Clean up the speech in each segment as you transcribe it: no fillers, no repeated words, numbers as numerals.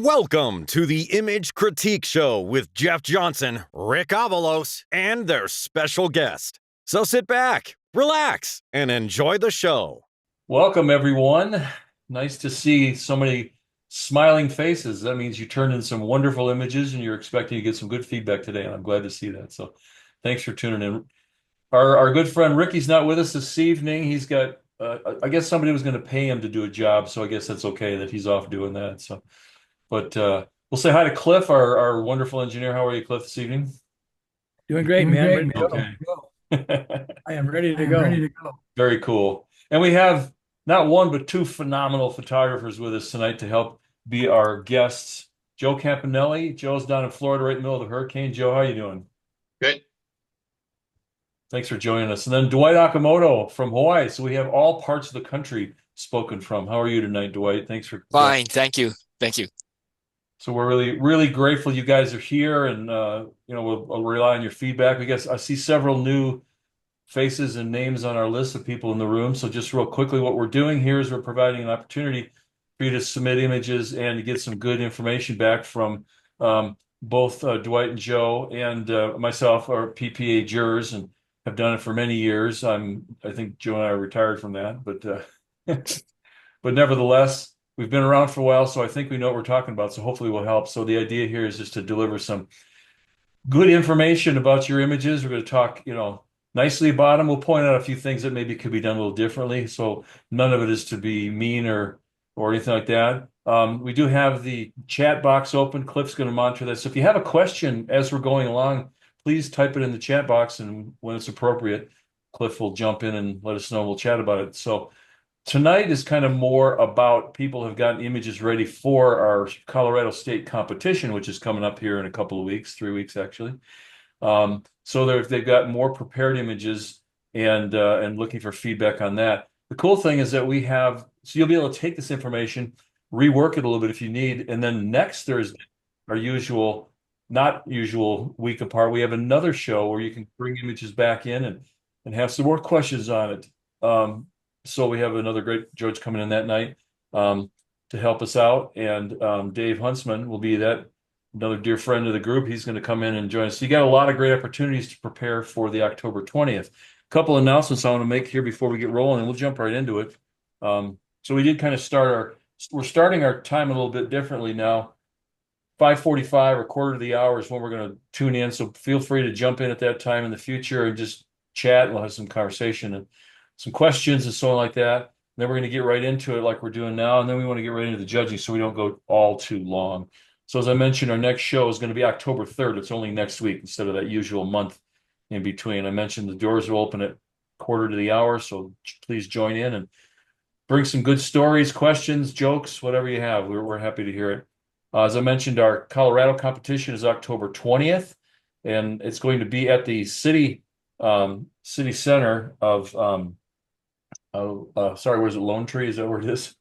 Welcome to the Image Critique Show with Jeff Johnson, Rick Avalos, and their special guest. So sit back, relax, and enjoy the show. Welcome, everyone. Nice to see so many smiling faces. That means you turned in some wonderful images and you're expecting to get some good feedback today, and I'm glad to see that. So thanks for tuning in. Our good friend Ricky's not with us this evening. He's got, I guess somebody was going to pay him to do a job, so I guess that's okay that he's off doing that. So, but we'll say hi to Cliff, our wonderful engineer. How are you, Cliff, this evening? Doing great, man. Ready to Okay. go. I am ready to go. Very cool. And we have not one, but two phenomenal photographers with us tonight to help be our guests. Joe Campanellie. Joe's down in Florida right in the middle of the hurricane. Joe, how are you doing? Good. Thanks for joining us. And then Dwight Okumoto from Hawaii. So we have all parts of the country spoken from. How are you tonight, Dwight? Thanks for Fine. Thank you. Thank you. So we're really, really grateful you guys are here, and we'll rely on your feedback. I see several new faces and names on our list of people in the room. So just real quickly, what we're doing here is we're providing an opportunity for you to submit images and to get some good information back from both Dwight and Joe and myself, our PPA jurors, and have done it for many years. I think Joe and I are retired from that, but but nevertheless, we've been around for a while, so I think we know what we're talking about. So hopefully we'll help. So the idea here is just to deliver some good information about your images. We're going to talk, nicely about them. We'll point out a few things that maybe could be done a little differently. So none of it is to be mean or anything like that. We do have the chat box open. Cliff's going to monitor that. So if you have a question as we're going along, please type it in the chat box, and when it's appropriate, Cliff will jump in and let us know. We'll chat about it. So tonight is kind of more about people have gotten images ready for our Colorado State competition, which is coming up here in a couple of weeks, 3 weeks actually. So they've got more prepared images and looking for feedback on that. The cool thing is that so you'll be able to take this information, rework it a little bit if you need, and then next Thursday, our not usual week apart, we have another show where you can bring images back in and have some more questions on it. So we have another great judge coming in that night to help us out, and Dave Huntsman will be another dear friend of the group. He's going to come in and join us. So you got a lot of great opportunities to prepare for the October 20th. A couple announcements I want to make here before we get rolling, and we'll jump right into it. So we did kind of we're starting our time a little bit differently now. 5:45 or quarter to the hour is when we're going to tune in. So feel free to jump in at that time in the future and just chat. We'll have some conversation and some questions and so on like that. And then we're going to get right into it like we're doing now. And then we want to get right into the judging so we don't go all too long. So as I mentioned, our next show is going to be October 3rd. It's only next week instead of that usual month in between. I mentioned the doors will open at quarter to the hour, so please join in and bring some good stories, questions, jokes, whatever you have. We're happy to hear it. As I mentioned, our Colorado competition is October 20th, and it's going to be at the city center of where's it? Lone Tree, is that where it is?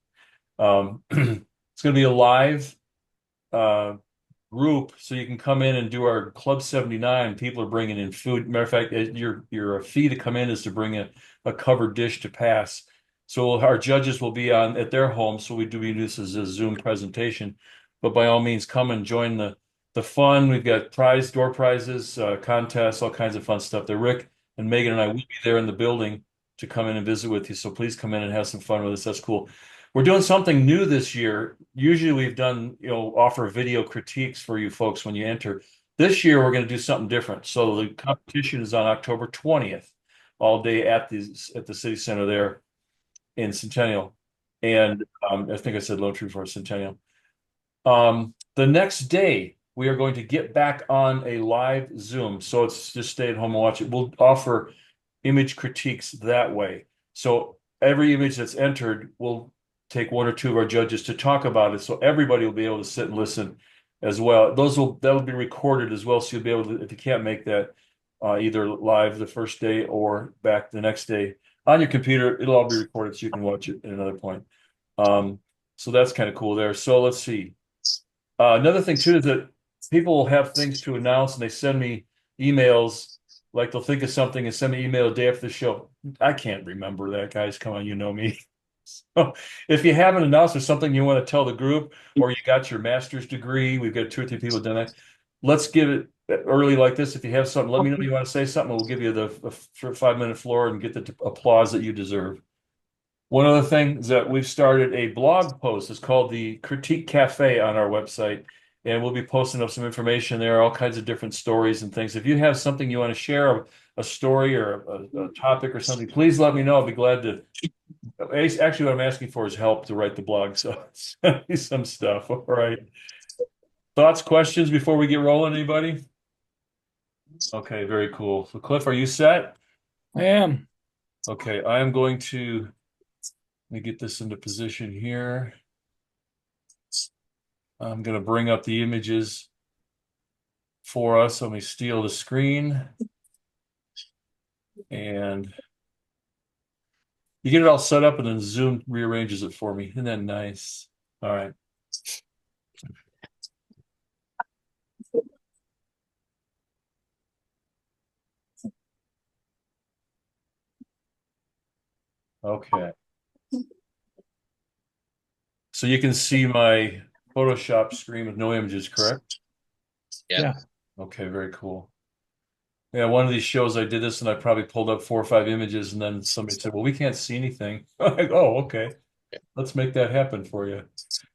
It's going to be a live group, so you can come in and do our Club 79. People are bringing in food. Matter of fact, your fee to come in is to bring a covered dish to pass. So our judges will be at their home, so we do this as a Zoom presentation. But by all means, come and join the fun. We've got door prizes, contests, all kinds of fun stuff there. Rick and Megan and I will be there in the building to come in and visit with you. So please come in and have some fun with us. That's cool. We're doing something new this year. Usually we've done, offer video critiques for you folks when you enter. This year we're going to do something different. So the competition is on October 20th, all day at the city center there in Centennial. And I think I said Lone Tree for Centennial. The next day we are going to get back on a live Zoom. So it's just stay at home and watch it. We'll offer image critiques that way. So every image that's entered, we'll take one or two of our judges to talk about it. So everybody will be able to sit and listen as well. That'll be recorded as well. So you'll be able to, if you can't make that either live the first day or back the next day on your computer, it'll all be recorded so you can watch it at another point. So that's kind of cool there. So let's see. Another thing too is that people will have things to announce and they send me emails, like they'll think of something and send me an email a day after the show. I can't remember that, guys. Come on, you know me. So if you haven't announced or something you want to tell the group, or you got your master's degree, we've got 2 or 3 people done that. Let's give it early like this. If you have something, let me know you want to say something. We'll give you the 5-minute floor and get the applause that you deserve. One other thing is that we've started a blog post. It's called the Critique Cafe on our website, and we'll be posting up some information there, all kinds of different stories and things. If you have something you want to share, a story or a topic or something, please let me know. I'll be glad to. Actually, what I'm asking for is help to write the blog, so send me some stuff. All right. Thoughts, questions before we get rolling, anybody? Okay, very cool. So Cliff, are you set? I am. Okay, I am going to let me get this into position here. I'm going to bring up the images for us. Let me steal the screen. And you get it all set up and then Zoom rearranges it for me. Isn't that nice? All right. Okay. So you can see my Photoshop screen with no images, correct? Yeah. Okay, very cool. Yeah, one of these shows I did this and I probably pulled up 4 or 5 images and then somebody said, well, we can't see anything. Oh, okay. Let's make that happen for you.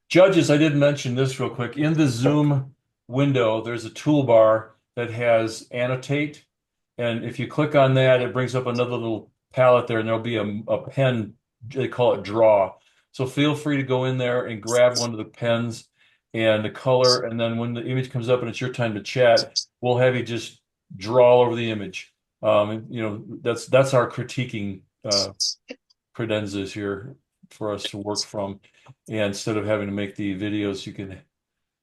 Judges, I did mention this real quick. In the Zoom window, there's a toolbar that has annotate. And if you click on that, it brings up another little palette there and there'll be a pen, they call it draw. So feel free to go in there and grab one of the pens and the color. And then when the image comes up and it's your time to chat, we'll have you just draw all over the image. That's our critiquing credenzas here for us to work from. And instead of having to make the videos,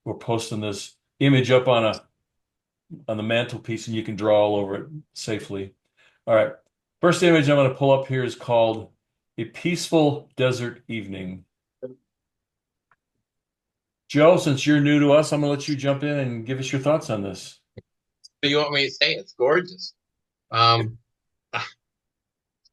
we're posting this image up on the mantelpiece and you can draw all over it safely. All right. First image I'm going to pull up here is called A Peaceful Desert Evening. Joe, since you're new to us, I'm going to let you jump in and give us your thoughts on this. So you want me to say it's gorgeous. It's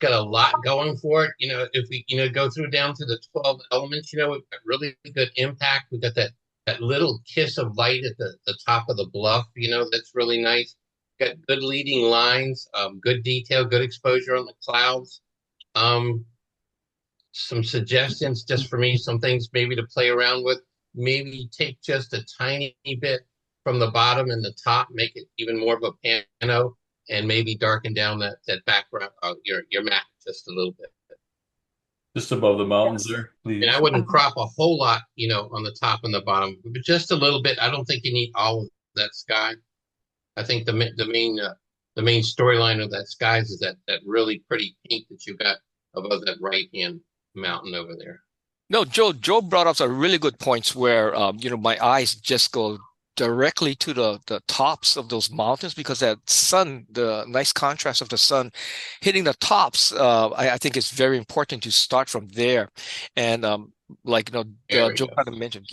got a lot going for it. If we, go through down to the 12 elements, we've got really good impact. We've got that little kiss of light at the top of the bluff, that's really nice. Got good leading lines, good detail, good exposure on the clouds. Some suggestions just for me, some things maybe to play around with. Maybe take just a tiny bit from the bottom and the top, make it even more of a pano, and maybe darken down that background of your map just a little bit. Just above the mountains there, please. And I wouldn't crop a whole lot, on the top and the bottom, but just a little bit. I don't think you need all of that sky. I think the main storyline of that skies is that really pretty pink that you got above that right-hand mountain over there. No, Joe brought up some really good points where, my eyes just go directly to the tops of those mountains because that sun, the nice contrast of the sun hitting the tops, I think it's very important to start from there. And Joe kind of mentioned,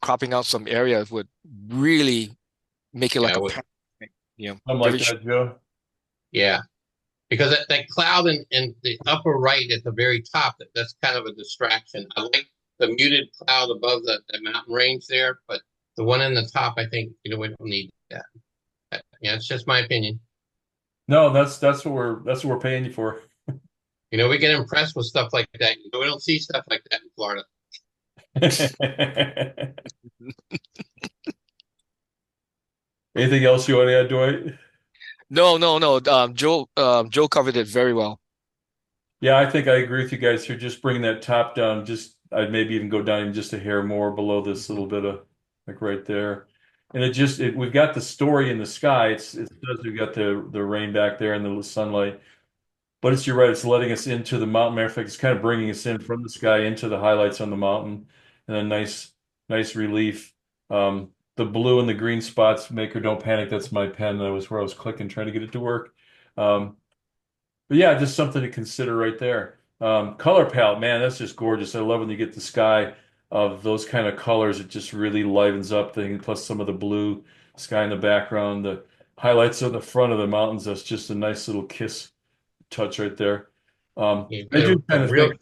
cropping out some areas would really make it like a I'm like that, Joe. Yeah. Because that cloud in the upper right at the very top, that's kind of a distraction. I like the muted cloud above the mountain range there, but the one in the top, I think, we don't need that. Yeah, it's just my opinion. No, that's what we're paying you for. We get impressed with stuff like that. We don't see stuff like that in Florida. Anything else you want to add, Dwight? No. Joe covered it very well. Yeah, I think I agree with you guys here. Just bringing that top down, I'd maybe even go down even just a hair more below this little bit of like right there. And we've got the story in the sky. It says we've got the rain back there and the sunlight. But you're right, it's letting us into the mountain. Matter of fact, it's kind of bringing us in from the sky into the highlights on the mountain. And a nice relief. The blue and the green spots, Maker, don't panic. That's my pen. That was where I was clicking, trying to get it to work. But yeah, just something to consider right there. Color palette, man, that's just gorgeous. I love when you get the sky of those kind of colors. It just really livens up things. Plus some of the blue sky in the background, the highlights on the front of the mountains. That's just a nice little kiss touch right there. I do kind of think,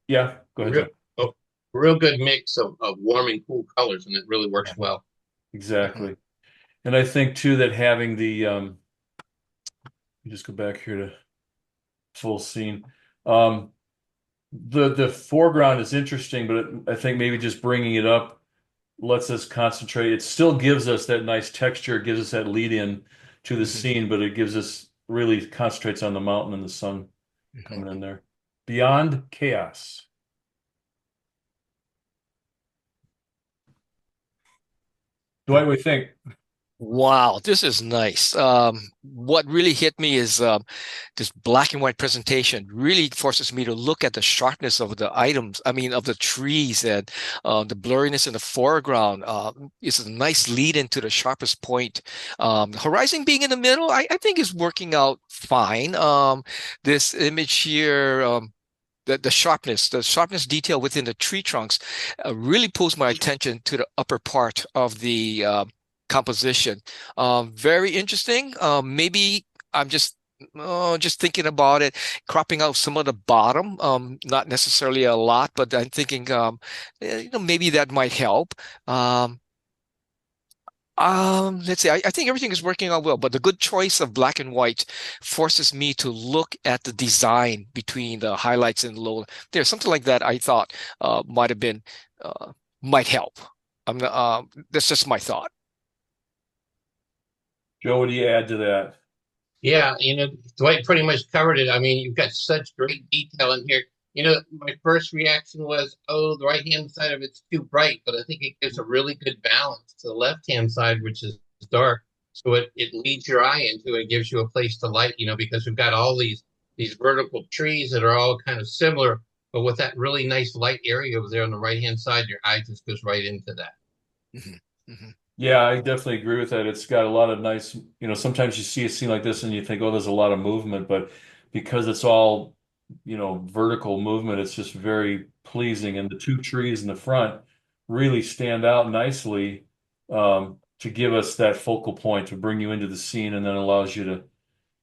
yeah. Go ahead, Real, Joe. oh, real good mix of warm and cool colors, and it really works well. Exactly. And I think too that having the just go back here to full scene. The foreground is interesting, but I think maybe just bringing it up lets us concentrate. It still gives us that nice texture, it gives us that lead in to the scene, but it gives us really concentrates on the mountain and the sun coming in there. Beyond Chaos. Dwight, what do you think? Wow, this is nice. What really hit me is this black and white presentation really forces me to look at the sharpness of the items, I mean, of the trees and the blurriness in the foreground. It's a nice lead into the sharpest point. The horizon being in the middle, I think is working out fine. This image here, the sharpness detail within the tree trunks really pulls my attention to the upper part of the composition. Very interesting. Maybe I'm just thinking about it, cropping out some of the bottom, not necessarily a lot, but I'm thinking, maybe that might help. Let's see. I think everything is working out well, but the good choice of black and white forces me to look at the design between the highlights and low. There's something like that I thought might have been might help. That's just my thought. Joe, what do you add to that? Yeah, Dwight pretty much covered it. I mean, you've got such great detail in here. My first reaction was, oh, the right-hand side of it's too bright, but I think it gives a really good balance to the left-hand side, which is dark. So it leads your eye into it, gives you a place to light, because we've got all these vertical trees that are all kind of similar, but with that really nice light area over there on the right-hand side, your eye just goes right into that. Yeah, I definitely agree with that. It's got a lot of nice, sometimes you see a scene like this and you think, oh, there's a lot of movement, but because it's all, vertical movement, it's just very pleasing. And the two trees in the front really stand out nicely to give us that focal point to bring you into the scene, and then allows you to,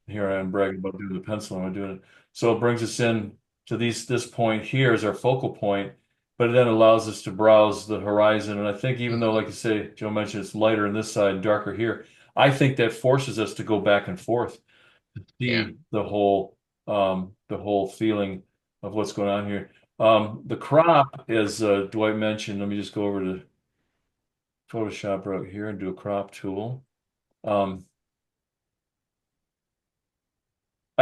here I am bragging about doing the pencil, I'm doing it. So it brings us in to this point here as our focal point, but it then allows us to browse the horizon. And I think even though, like you say, Joe mentioned it's lighter on this side, darker here, I think that forces us to go back and forth to see the whole feeling of what's going on here. The crop, as Dwight mentioned, let me just go over to Photoshop right here and do a crop tool. I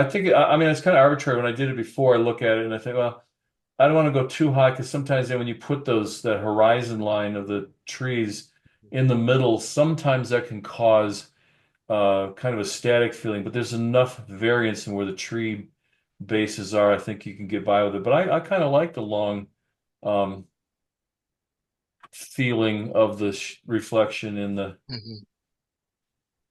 think, I mean, it's kind of arbitrary. When I did it before, I look at it and I think, well, I don't want to go too high, because sometimes then when you put that horizon line of the trees in the middle, sometimes that can cause kind of a static feeling, but there's enough variance in where the tree bases are. I think you can get by with it, but I kind of like the long feeling of the reflection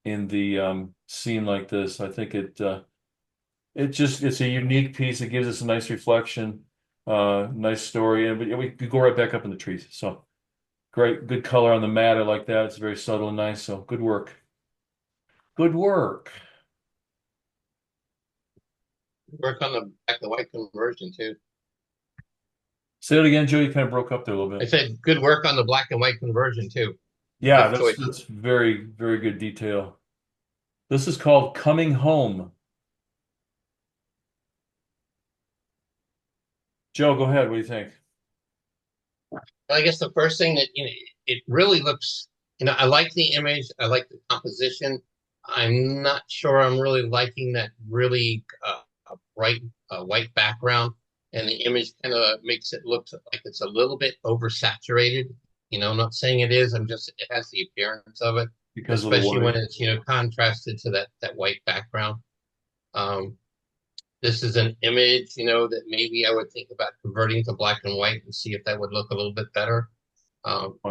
in the scene like this. I think it's a unique piece. It gives us a nice reflection, nice story, and we could go right back up in the trees. So great, good color on the mat. I like that. It's very subtle and nice. So good work. Good work. Work on the black and white conversion too. Say it again, Joe. You kind of broke up there a little I bit. said good work on the black and white conversion too. Yeah, Good choice. that's very, very good detail. This is called Coming Home. Joe, go ahead. What do you think? I guess the first thing that it really looks, I like the image, I like the composition. I'm not sure I'm really liking that really bright white background, and the image kind of makes it look like it's a little bit oversaturated. I'm not saying it is. It has the appearance of it, Because of the especially when white. it's contrasted to that white background. This is an image, that maybe I would think about converting to black and white and see if that would look a little bit better.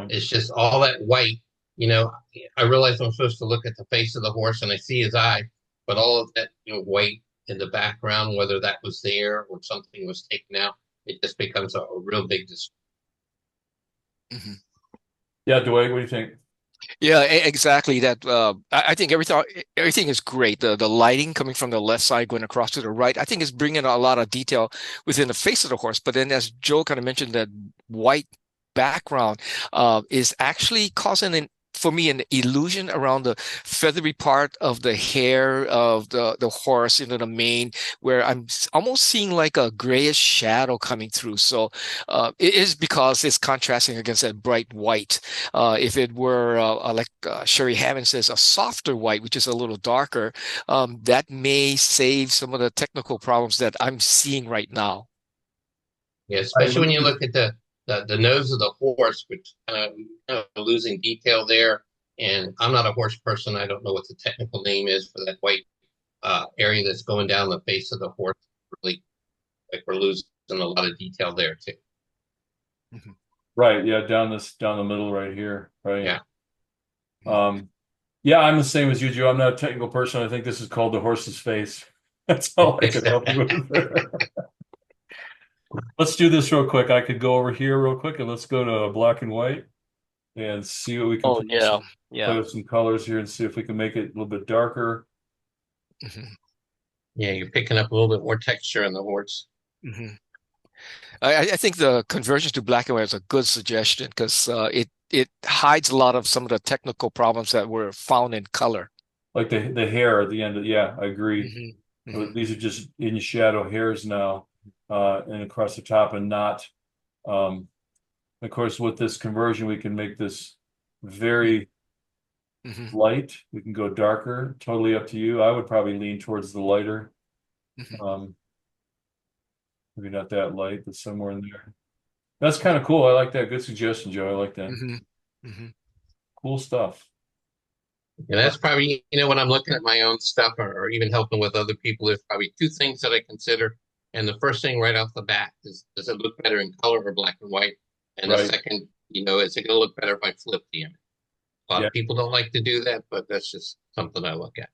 It's just all that white, I realize I'm supposed to look at the face of the horse and I see his eye, but all of that, white in the background, whether that was there or something was taken out, it just becomes a real big Yeah, Dwight, what do you think? Yeah, exactly. That I think everything is great. The lighting coming from the left side going across to the right, I think is bringing a lot of detail within the face of the horse. But then, as Joe kind of mentioned, that white background is actually causing for me an illusion around the feathery part of the hair of the horse, the mane, where I'm almost seeing like a grayish shadow coming through. So it is because it's contrasting against that bright white. If it were like Sherry Hammond says, a softer white, which is a little darker, that may save some of the technical problems that I'm seeing right now. Yeah, especially when you look at the nose of the horse, which kind of losing detail there. And I'm not a horse person. I don't know what the technical name is for that white area that's going down the face of the horse. Really, like we're losing a lot of detail there too. Mm-hmm. Right. Yeah. Down the middle right here. Right. Yeah. Yeah, I'm the same as you, Joe. I'm not a technical person. I think this is called the horse's face. That's all I can help you with. Let's do this real quick. I could go over here real quick and let's go to black and white and see what we can play with some colors here and see if we can make it a little bit darker. Mm-hmm. Yeah, you're picking up a little bit more texture in the horse. Mm-hmm. I think the conversion to black and white is a good suggestion because it hides a lot of some of the technical problems that were found in color. Like the hair at the end yeah, I agree. Mm-hmm. Mm-hmm. These are just in shadow hairs now, and across the top and not. Of course, with this conversion, we can make this very light. We can go darker, totally up to you. I would probably lean towards the lighter. Maybe not that light, but somewhere in there. That's kind of cool. I like that. Good suggestion, Joe. I like that. Cool stuff. And that's probably, when I'm looking at my own stuff or even helping with other people, there's probably two things that I consider. And the first thing right off the bat is, does it look better in color or black and white? And the second, is it going to look better if I flip the image? A lot of people don't like to do that, but that's just something I look at.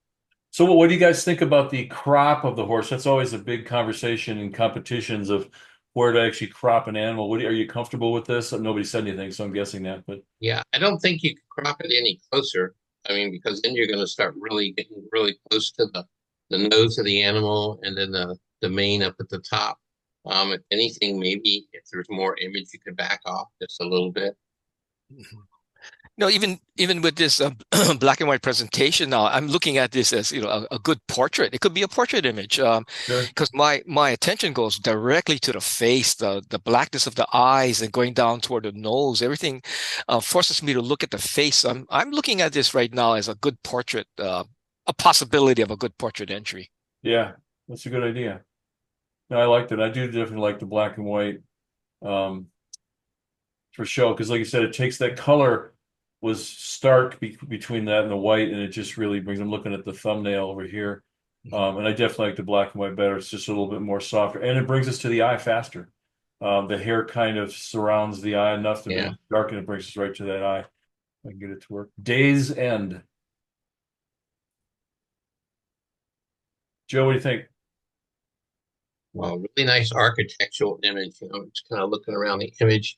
So what do you guys think about the crop of the horse? That's always a big conversation in competitions of where to actually crop an animal. Are you comfortable with this? Nobody said anything, so I'm guessing that. But yeah, I don't think you can crop it any closer. I mean, because then you're going to start really getting really close to the nose of the animal and then the mane up at the top. If anything, maybe if there's more image, you could back off just a little bit. No, even with this black and white presentation now, I'm looking at this as a good portrait. It could be a portrait image because my attention goes directly to the face, the blackness of the eyes, and going down toward the nose. Everything forces me to look at the face. I'm looking at this right now as a good portrait, a possibility of a good portrait entry. Yeah, that's a good idea. No, I liked it. I do definitely like the black and white for show because, like you said, it takes that color. Was stark between that and the white, and it just really brings. I'm looking at the thumbnail over here, and I definitely like the black and white better. It's just a little bit more softer, and it brings us to the eye faster. The hair kind of surrounds the eye enough to make it dark, and it brings us right to that eye. I can get it to work. Day's End. Joe, what do you think? Well, really nice architectural image. Just kind of looking around the image.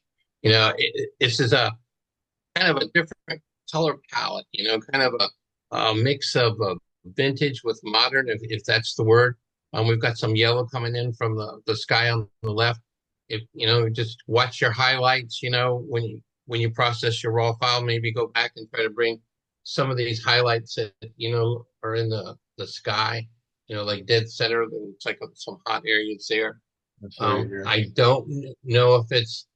This is a kind of a different color palette, kind of a mix of vintage with modern, if that's the word. We've got some yellow coming in from the sky on the left. If just watch your highlights, when you process your raw file, maybe go back and try to bring some of these highlights that are in the sky, like dead center. It's like some hot areas there. I don't know if it's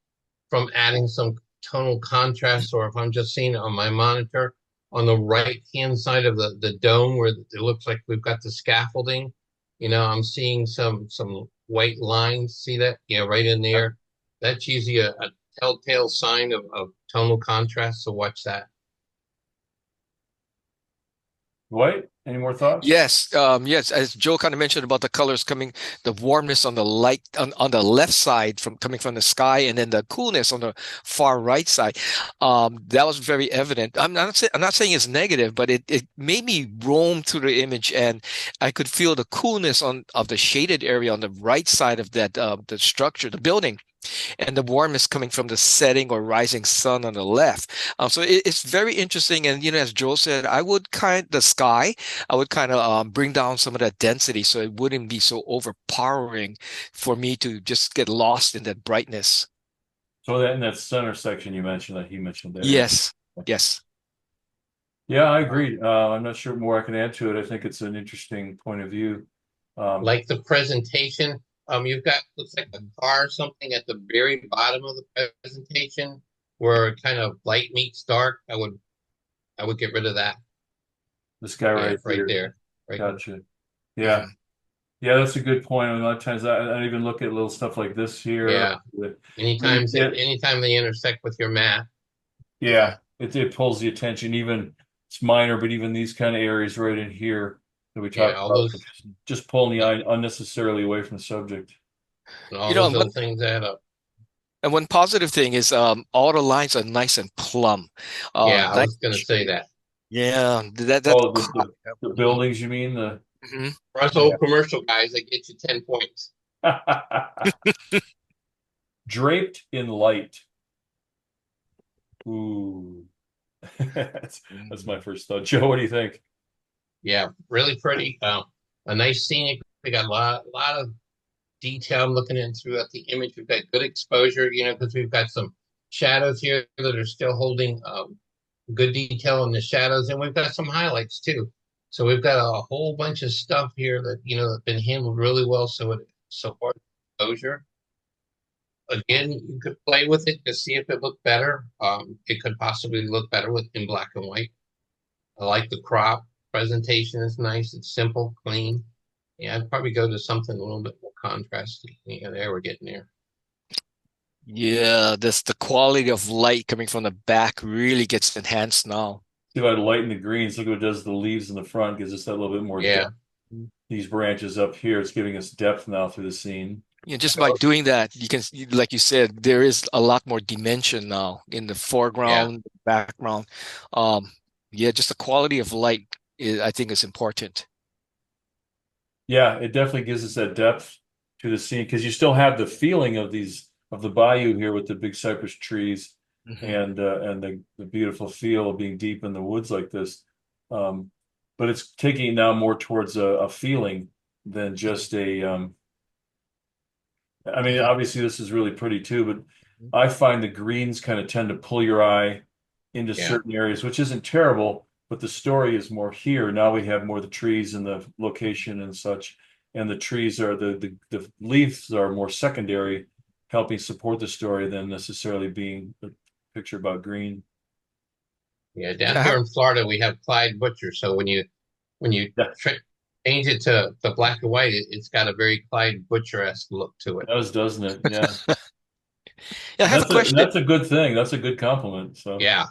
from adding some tonal contrast or if I'm just seeing it on my monitor on the right hand side of the dome where it looks like we've got the scaffolding. I'm seeing some white lines. See that? Right in there. That's usually a telltale sign of tonal contrast. So watch that. Dwight, any more thoughts? Yes, yes. As Joe kind of mentioned about the colors coming, the warmness on the light on the left side coming from the sky, and then the coolness on the far right side. That was very evident. I'm not saying it's negative, but it made me roam through the image, and I could feel the coolness of the shaded area on the right side of that the structure, the building. and the warm is coming from the setting or rising sun on the left. So it's very interesting. And as Joel said, I would kind of bring down some of that density so it wouldn't be so overpowering for me to just get lost in that brightness. So that in that center section you mentioned that he mentioned there. Yes, yes. Yeah, I agree. I'm not sure more I can add to it. I think it's an interesting point of view. Like the presentation, you've got looks like a car or something at the very bottom of the presentation where kind of light meets dark. I would get rid of that. This guy right here. There. Right. Gotcha. Yeah. Yeah, that's a good point. A lot of times I even look at little stuff like this here. Yeah. Anytime they intersect with your mat. Yeah, it pulls the attention. Even it's minor, but even these kind of areas right in here that we talked about, just pulling the eye unnecessarily away from the subject. And all those little things add up. And one positive thing is all the lines are nice and plumb. Yeah, I was going to say that. Yeah, the buildings, you mean? For us old commercial guys, they get you 10 points. Draped in light. Ooh. That's my first thought. Joe, what do you think? Yeah, really pretty. A nice scenic. We got a lot of detail. I'm looking in throughout the image. We've got good exposure, because we've got some shadows here that are still holding good detail in the shadows, and we've got some highlights too. So we've got a whole bunch of stuff here that have been handled really well. So far, exposure. Again, you could play with it to see if it looked better. It could possibly look better in black and white. I like the crop. Presentation is nice. It's simple, clean. Yeah, I'd probably go to something a little bit more contrasty. Yeah, there we're getting there. Yeah, the quality of light coming from the back really gets enhanced now. See if I lighten the greens. Look what it does to the leaves in the front. Gives us that little bit more depth. These branches up here, it's giving us depth now through the scene. Just by doing that, you can, like you said, there is a lot more dimension now in the foreground, background. Just the quality of light I think is important. Yeah, it definitely gives us that depth to the scene because you still have the feeling of the bayou here with the big cypress trees and the beautiful feel of being deep in the woods like this. But it's taking it now more towards a feeling than just a obviously this is really pretty too, but I find the greens kind of tend to pull your eye into certain areas, which isn't terrible, but the story is more here. Now we have more of the trees and the location and such, and the trees are the leaves are more secondary, helping support the story than necessarily being a picture about green. Yeah, down here in Florida, we have Clyde Butcher. So when you change it to the black and white, it's got a very Clyde Butcher-esque look to it. It does, doesn't it? Yeah. I have a question. That's a good thing. That's a good compliment. So yeah.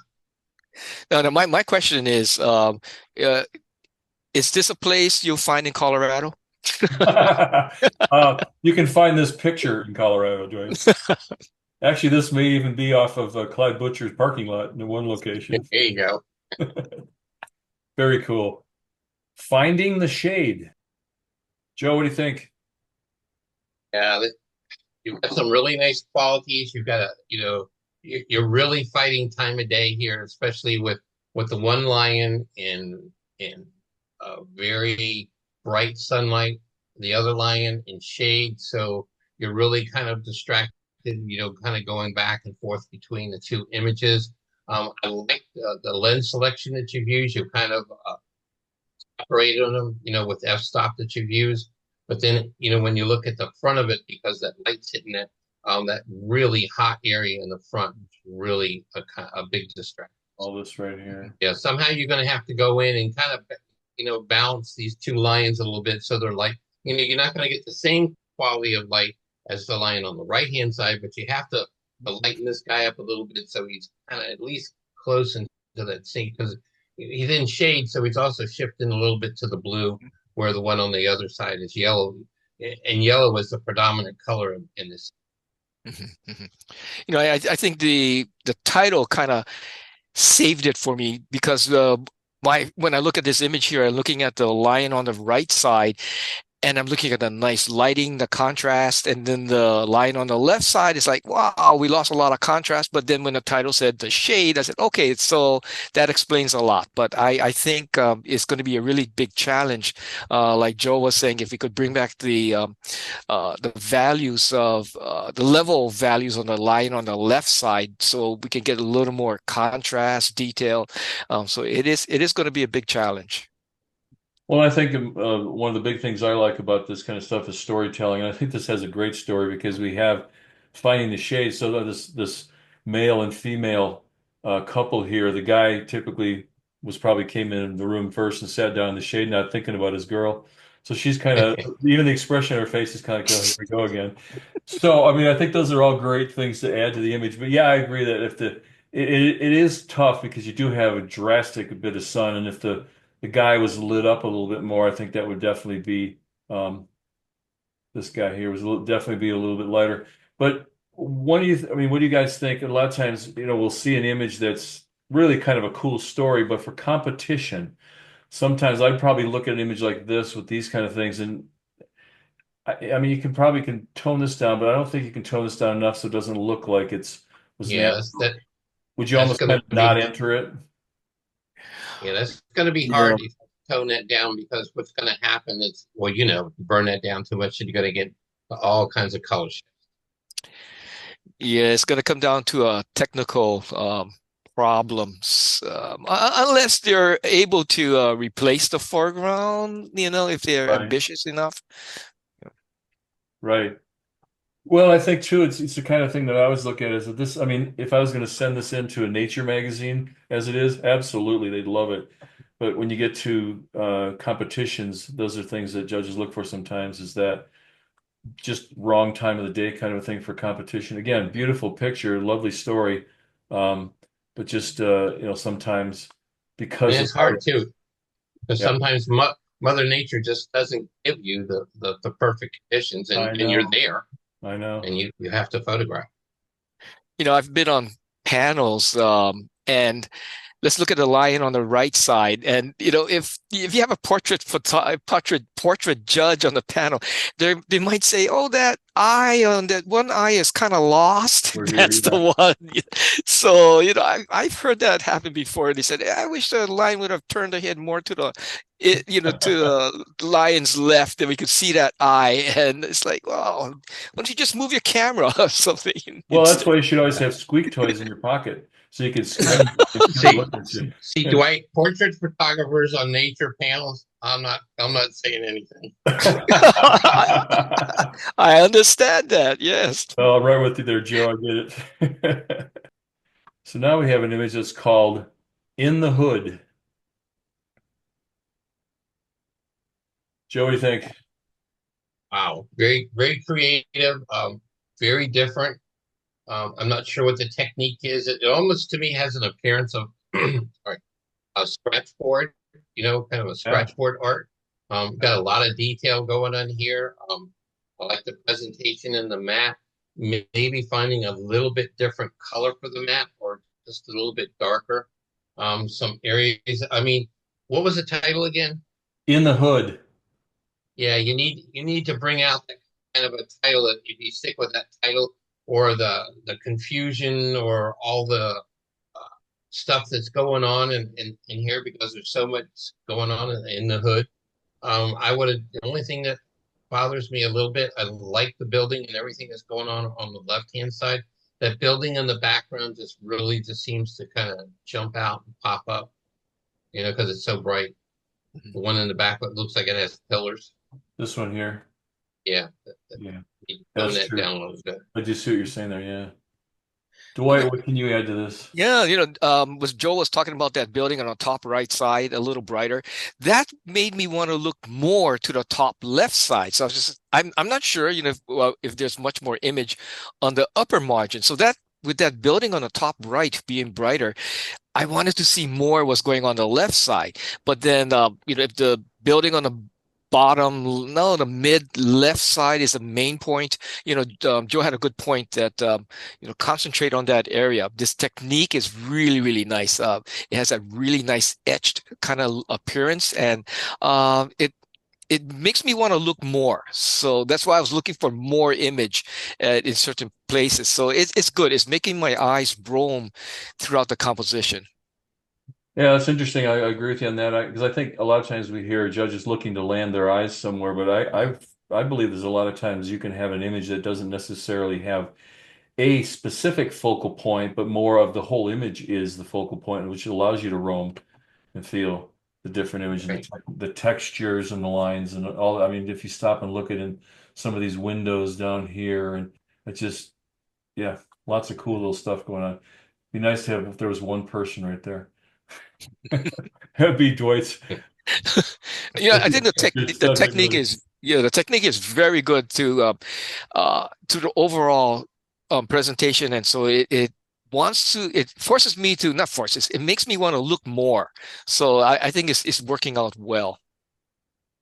No, my question is this a place you'll find in Colorado? You can find this picture in Colorado, Dwight. Actually, this may even be off of Clyde Butcher's parking lot in one location. There you go. Very cool. Finding the shade. Joe, what do you think? Yeah, you've got some really nice qualities. You've got you're really fighting time of day here, especially with the one lion in very bright sunlight, the other lion in shade. So you're really kind of distracted, kind of going back and forth between the two images. I like the lens selection that you've used. You've kind of separated them, with f-stop that you've used. But then, when you look at the front of it, because that light's hitting it, that really hot area in the front is really a big distraction. All this right here. Yeah, somehow you're going to have to go in and kind of, balance these two lions a little bit so they're like, you're not going to get the same quality of light as the lion on the right-hand side, but you have to lighten this guy up a little bit so he's kind of at least close into that scene because he's in shade, so he's also shifting a little bit to the blue where the one on the other side is yellow. And yellow is the predominant color in this. I think the title kind of saved it for me because when I look at this image here, I'm looking at the lion on the right side, and I'm looking at the nice lighting, the contrast, and then the line on the left side is like, wow, we lost a lot of contrast. But then when the title said the shade, I said, okay, so that explains a lot. But I think it's going to be a really big challenge. Like Joe was saying, if we could bring back the values of the level of values on the line on the left side, so we can get a little more contrast, detail. So it is going to be a big challenge. Well, I think one of the big things I like about this kind of stuff is storytelling, and I think this has a great story because we have finding the shade. So that this male and female couple here, the guy typically was probably came in the room first and sat down in the shade, not thinking about his girl. So she's kind of even the expression on her face is kind of going, here we go again. So I mean, I think those are all great things to add to the image. But yeah, I agree that if it is tough because you do have a drastic bit of sun, and if the guy was lit up a little bit more, I think that would definitely be this guy here was definitely be a little bit lighter. But I mean, what do you guys think? A lot of times, we'll see an image that's really kind of a cool story, but for competition, sometimes I'd probably look at an image like this with these kind of things, and I mean, you can tone this down, but I don't think you can tone this down enough so it doesn't look like was Yeah, natural. Would you that's almost gonna kind of not enter it? Yeah, that's going to be Yeah. hard to tone that down because what's going to happen is, well, burn that down too much and you're going to get all kinds of color shifts. Yeah, it's going to come down to technical problems, unless they're able to replace the foreground, if they're Right. ambitious enough. Right. Well, I think too, it's the kind of thing that I always look at is that this, I mean, if I was going to send this into a nature magazine as it is, absolutely, they'd love it. But when you get to competitions, those are things that judges look for sometimes, is that just wrong time of the day kind of a thing for competition. Again, beautiful picture, lovely story. But just, sometimes because And it's hard too, because yeah, sometimes Mother Nature just doesn't give you the perfect conditions I and you're know, there I know. and you have to photograph. I've been on panels, and let's look at the lion on the right side. And if you have a portrait judge on the panel, they might say, "Oh, that eye on that one eye is kind of lost." We're here, That's yeah. the one. So I've heard that happen before. They said, "I wish the lion would have turned the head more to the lion's left, and we could see that eye." And it's like, well, why don't you just move your camera or something Well, that's instead? why you should always have squeak toys in your pocket so you can scratch See, look at you. see, Dwight, portrait photographers on nature panels, I'm not saying anything. I understand that. Yes. Well, I'm right with you there, Joe. I get it. So now we have an image that's called In the Hood. Joe, what do you think? Wow, very, very creative, very different. I'm not sure what the technique is. It almost to me has an appearance of sorry, a scratch board, kind of a scratch board art. Got a lot of detail going on here. I like the presentation in the map. Maybe finding a little bit different color for the map or just a little bit darker. Some areas. I mean, what was the title again? In the Hood. Yeah, you need to bring out that kind of a title that if you stick with that title or the confusion or all the stuff that's going on in here because there's so much going on in the hood. The only thing that bothers me a little bit, I like the building and everything that's going on the left-hand side. That building in the background just really just seems to kind of jump out and pop up, because it's so bright. The one in the back that looks like it has pillars. This one here. Yeah, Yeah, tone that's that true. down a little bit. I just see what you're saying there. Yeah. Dwight, what can you add to this? Yeah, was Joe was talking about that building on the top right side, a little brighter. That made me want to look more to the top left side. So I'm not sure, if there's much more image on the upper margin. So that with that building on the top right being brighter, I wanted to see more what's going on the left side. But then, if the building on the bottom, no, the mid left side is the main point. Joe had a good point that, concentrate on that area. This technique is really, really nice. It has a really nice etched kind of appearance, and it it makes me want to look more. So that's why I was looking for more image in certain places. So it's good. It's making my eyes roam throughout the composition. Yeah, that's interesting. I agree with you on that. Because I think a lot of times we hear judges looking to land their eyes somewhere, but I believe there's a lot of times you can have an image that doesn't necessarily have a specific focal point, but more of the whole image is the focal point, which allows you to roam and feel the different image and Right. the textures and the lines and all. I mean, if you stop and look at in some of these windows down here, and it's just, yeah, lots of cool little stuff going on. Be nice to have if there was one person right there. That'd be Dwight's. Yeah, I think Your the subject technique was is the technique is very good to the overall presentation, and so it forces me to not forces it makes me want to look more. So I think it's working out well.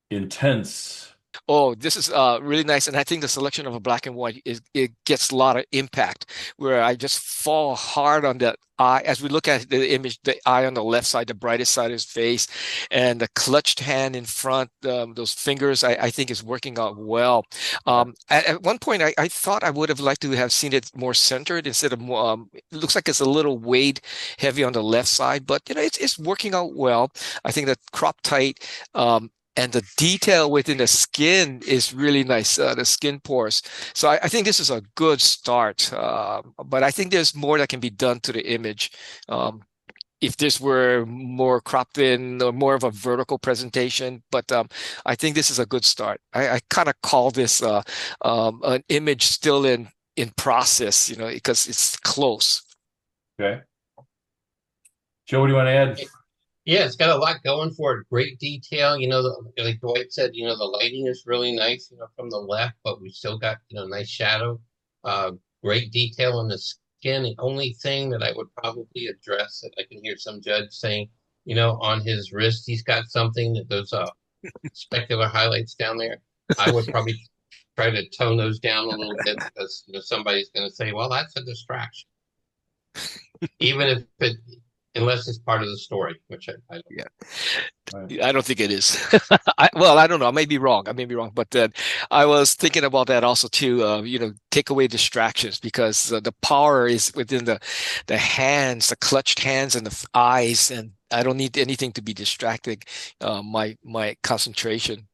intense. Oh, this is really nice, and I think the selection of a black and white is it gets a lot of impact where I just fall hard on the eye as we look at the image, the eye on the left side, the brightest side of his face, and the clutched hand in front, those fingers, I think is working out well. At one point, I thought I would have liked to have seen it more centered instead of more. It looks like it's a little weight heavy on the left side, but it's working out well. I think that crop tight. And the detail within the skin is really nice, the skin pores. So I think this is a good start. But I think there's more that can be done to the image. If this were more cropped in or more of a vertical presentation, but I think this is a good start. I kind of call this an image still in process, because it's close. Okay. Joe, what do you want to add? Yeah, it's got a lot going for it. Great detail. Like Dwight said, the lighting is really nice, from the left, but we still got, nice shadow. Uh, Great detail on the skin. The only thing that I would probably address that I can hear some judge saying, on his wrist, he's got something that those specular highlights down there. I would probably try to tone those down a little bit because, somebody's going to say, well, that's a distraction. Even if unless it's part of the story, which I don't. Yeah. Right. I don't think it is. I don't know. I may be wrong. But I was thinking about that also too. Take away distractions because the power is within the hands, the clutched hands, and the eyes, and I don't need anything to be distracting my concentration.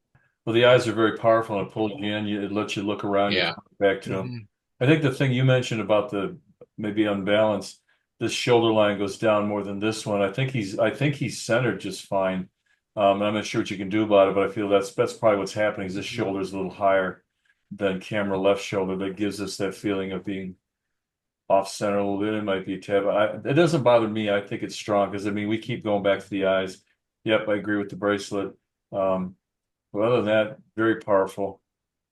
Well, the eyes are very powerful and it pulls you in. It lets you look around you Yeah. back to them. I think the thing you mentioned about the maybe unbalanced, this shoulder line goes down more than this one. I think he's centered just fine. And I'm not sure what you can do about it, but I feel that's probably what's happening is this shoulder's a little higher than camera left shoulder. That gives us that feeling of being off center a little bit. It might be a tab. It doesn't bother me. I think it's strong because we keep going back to the eyes. Yep, I agree with the bracelet. But other than that, very powerful,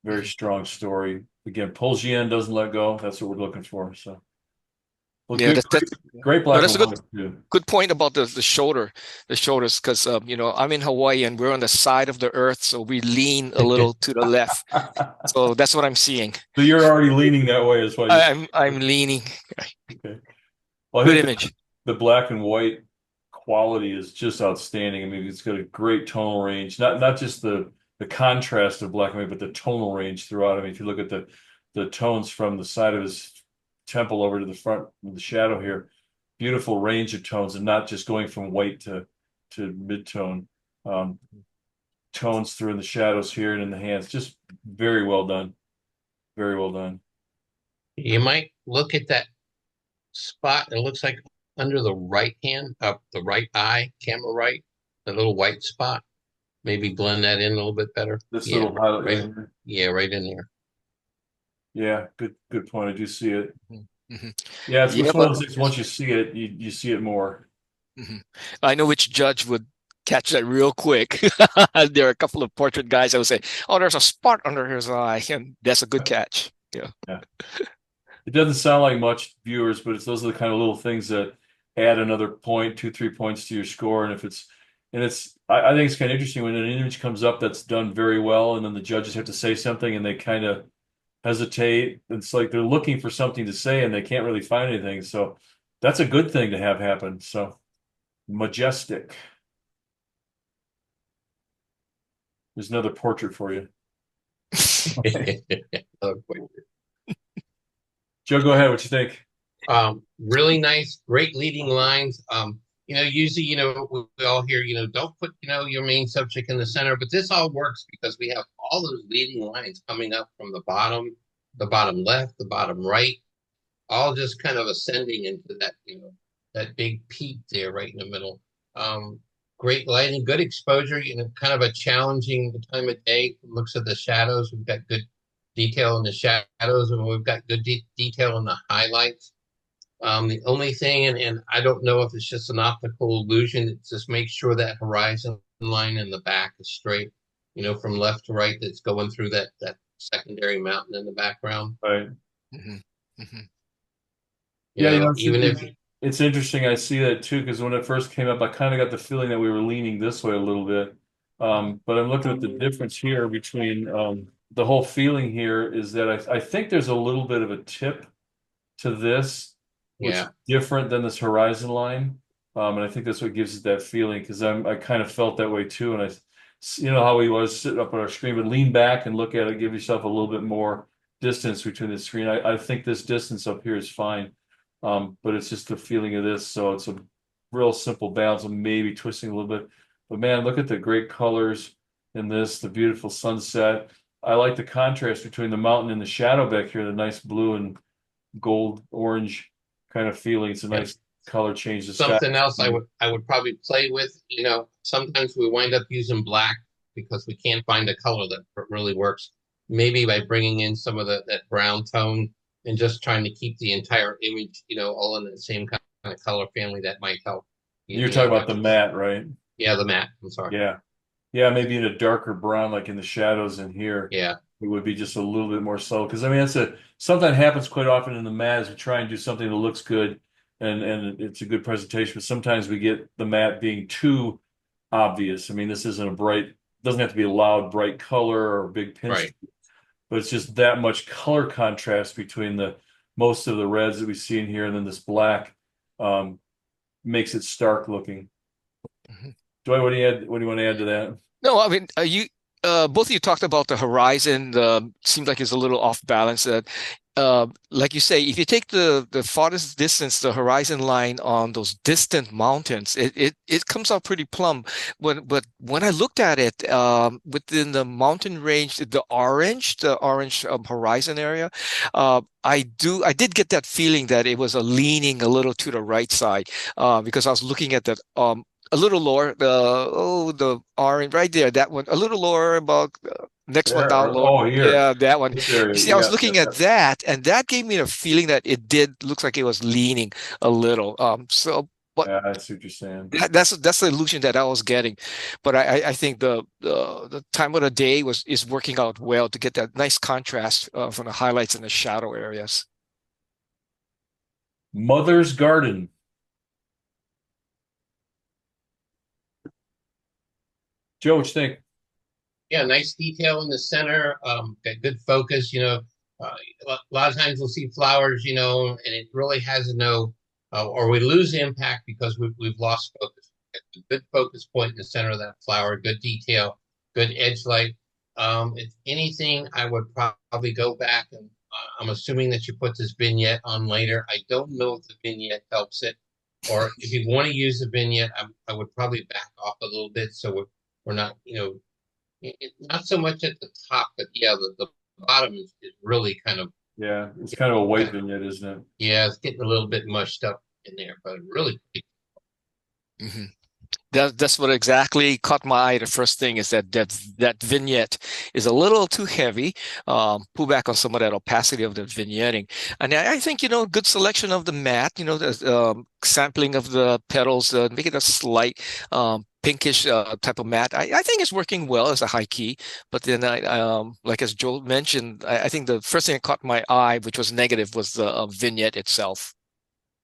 very strong story. Again, pulls you in, doesn't let go. That's what we're looking for. So, well, Yeah, great no, black that's and a white too. good point about the shoulders, because I'm in Hawaii and we're on the side of the earth, so we lean a little to the left. So that's what I'm seeing. So you're already leaning that way as well. I'm leaning. Okay. Well, I Good think image. the black and white quality is just outstanding. I mean, it's got a great tonal range, not just the contrast of black and white, but the tonal range throughout. I mean, if you look at the tones from the side of his temple over to the front of the shadow here, beautiful range of tones, and not just going from white to mid-tone. Tones through in the shadows here and in the hands, just very well done. Very well done. You might look at that spot. It looks like under the right hand, up the right eye, camera right, the little white spot. Maybe blend that in a little bit better. This Yeah, little highlight right. right here. Yeah, right in there. Yeah, good point. I do see it. Mm-hmm. Yeah, it's Yeah, one of but those things. Once you see it, you see it more. I know which judge would catch that real quick. There are a couple of portrait guys that would say, "Oh, there's a spot under his eye," and that's a good catch. Yeah. Yeah. It doesn't sound like much, viewers, but those are the kind of little things that add another point, 2-3 points to your score. And I think it's kind of interesting when an image comes up that's done very well, and then the judges have to say something, and they kind of hesitate. It's like they're looking for something to say, and they can't really find anything. So that's a good thing to have happen. So majestic. There's another portrait for you. Joe, go ahead. What you think? Really nice, great leading lines. Usually, we all hear, don't put, your main subject in the center, but this all works because we have all those leading lines coming up from the bottom left, the bottom right, all just kind of ascending into that, that big peak there right in the middle. Great lighting, good exposure, kind of a challenging time of day. Looks at the shadows. We've got good detail in the shadows, and we've got good detail in the highlights. The only thing, and I don't know if it's just an optical illusion, it just makes sure that horizon line in the back is straight, from left to right, that's going through that secondary mountain in the background. Right. Mhm. Mhm. Yeah, Even if it's interesting. I see that too, because when it first came up, I kind of got the feeling that we were leaning this way a little bit. But I'm looking at the difference here between the whole feeling here is that I think there's a little bit of a tip to this, which is different than this horizon line. And I think that's what gives it that feeling, because I kind of felt that way too. And how we was sitting up on our screen, but lean back and look at it, give yourself a little bit more distance between the screen. I think this distance up here is fine. But it's just the feeling of this. So it's a real simple balance of maybe twisting a little bit. But man, look at the great colors in this, the beautiful sunset. I like the contrast between the mountain and the shadow back here, the nice blue and gold orange kind of feeling. It's a nice color change. Something else I would probably play with, sometimes we wind up using black because we can't find a color that really works. Maybe by bringing in some of that brown tone and just trying to keep the entire image, all in the same kind of color family, that might help. You're talking about the matte, right? Yeah, the matte. I'm sorry. Yeah, maybe in a darker brown, like in the shadows in here. Yeah. It would be just a little bit more subtle. Because that's something happens quite often in the matte is we try and do something that looks good and it's a good presentation, but sometimes we get the matte being too obvious. This isn't doesn't have to be a loud, bright color or a big pinch. Right. But it's just that much color contrast between most of the reds that we see in here and then this black makes it stark looking. Mhm. Dwight, what do you want to add to that? No, both of you talked about the horizon. Seems like it's a little off balance. Like you say, if you take the farthest distance, the horizon line on those distant mountains, it comes out pretty plumb. But when I looked at it, within the mountain range, the orange horizon area, I did get that feeling that it was leaning a little to the right side, because I was looking at that. A little lower, the orange right there, that one, a little lower, about next one down lower. Oh, here. Yeah, that one. You see, I was looking at yeah. that, and that gave me a feeling that looks like it was leaning a little. But Yeah, I see what you're saying. that's the illusion that I was getting. But I think the time of the day is working out well to get that nice contrast from the highlights and the shadow areas. Mother's Garden. Joe, what you think? Yeah, nice detail in the center. Got good focus. A lot of times we'll see flowers, and it really has or we lose impact because we've lost focus. A good focus point in the center of that flower. Good detail. Good edge light. If anything, I would probably go back and I'm assuming that you put this vignette on later. I don't know if the vignette helps it, or if you want to use the vignette, I would probably back off a little bit so we're not, not so much at the top, but the bottom is really kind of. Yeah, it's kind of a white vignette, isn't it? Yeah, it's getting a little bit mushed up in there, but really. Mm-hmm. That's what exactly caught my eye. The first thing is that vignette is a little too heavy. Pull back on some of that opacity of the vignetting, and I think good selection of the matte. The sampling of the petals, make it a slight pinkish type of matte. I think it's working well as a high key. But then like as Joel mentioned, I think the first thing that caught my eye, which was negative, was the vignette itself.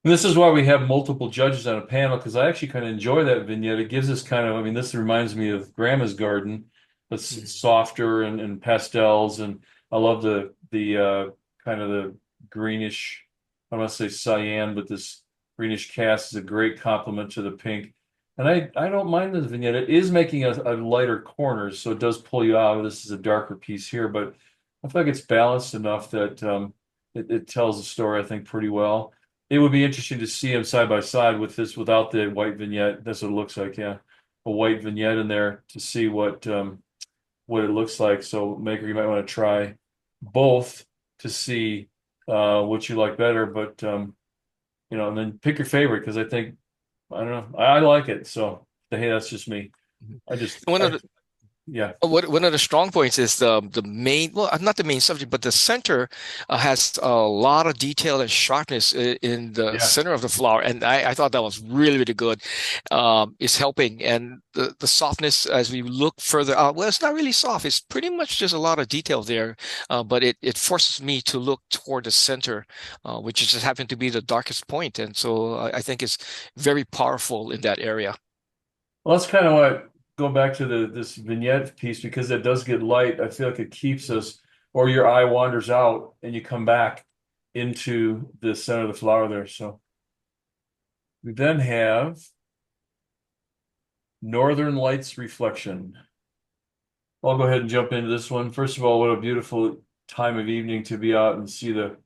And this is why we have multiple judges on a panel, because I actually kind of enjoy that vignette. It gives us this reminds me of Grandma's Garden. It's softer and pastels, and I love the kind of the greenish, I don't want to say cyan, but this greenish cast is a great complement to the pink. And I don't mind the vignette. It is making a lighter corners, so it does pull you out. This is a darker piece here, but I feel like it's balanced enough that it tells the story, I think, pretty well. It would be interesting to see them side by side with this without the white vignette. That's what it looks like, yeah. A white vignette in there to see what it looks like. So maker, you might want to try both to see what you like better, but you know, and then pick your favorite because I think I don't know. I like it. So hey, that's just me. I just One of the yeah. One of the strong points is the main, well, not the main subject, but the center has a lot of detail and sharpness in the Yeah. center of the flower, and I thought that was really, really good. It's helping, and the softness as we look further out. Well, it's not really soft; it's pretty much just a lot of detail there, but it forces me to look toward the center, which just happened to be the darkest point, and so I think it's very powerful in that area. Well, that's kind of what go back to this vignette piece because it does get light. I feel like it keeps us, or your eye wanders out and you come back into the center of the flower there. So we then have Northern Lights Reflection. I'll go ahead and jump into this one. First of all, what a beautiful time of evening to be out and see the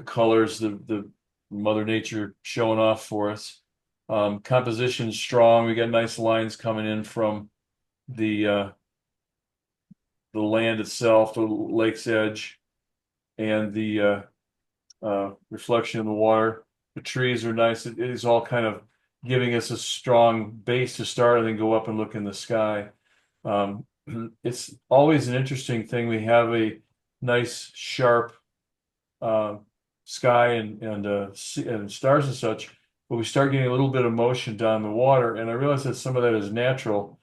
colors, the Mother Nature showing off for us. Composition strong. We got nice lines coming in from the land itself, the lake's edge, and the reflection in the water. The trees are nice. It is all kind of giving us a strong base to start and then go up and look in the sky. It's always an interesting thing. We have a nice, sharp sky and stars and such, but we start getting a little bit of motion down the water, and I realize that some of that is natural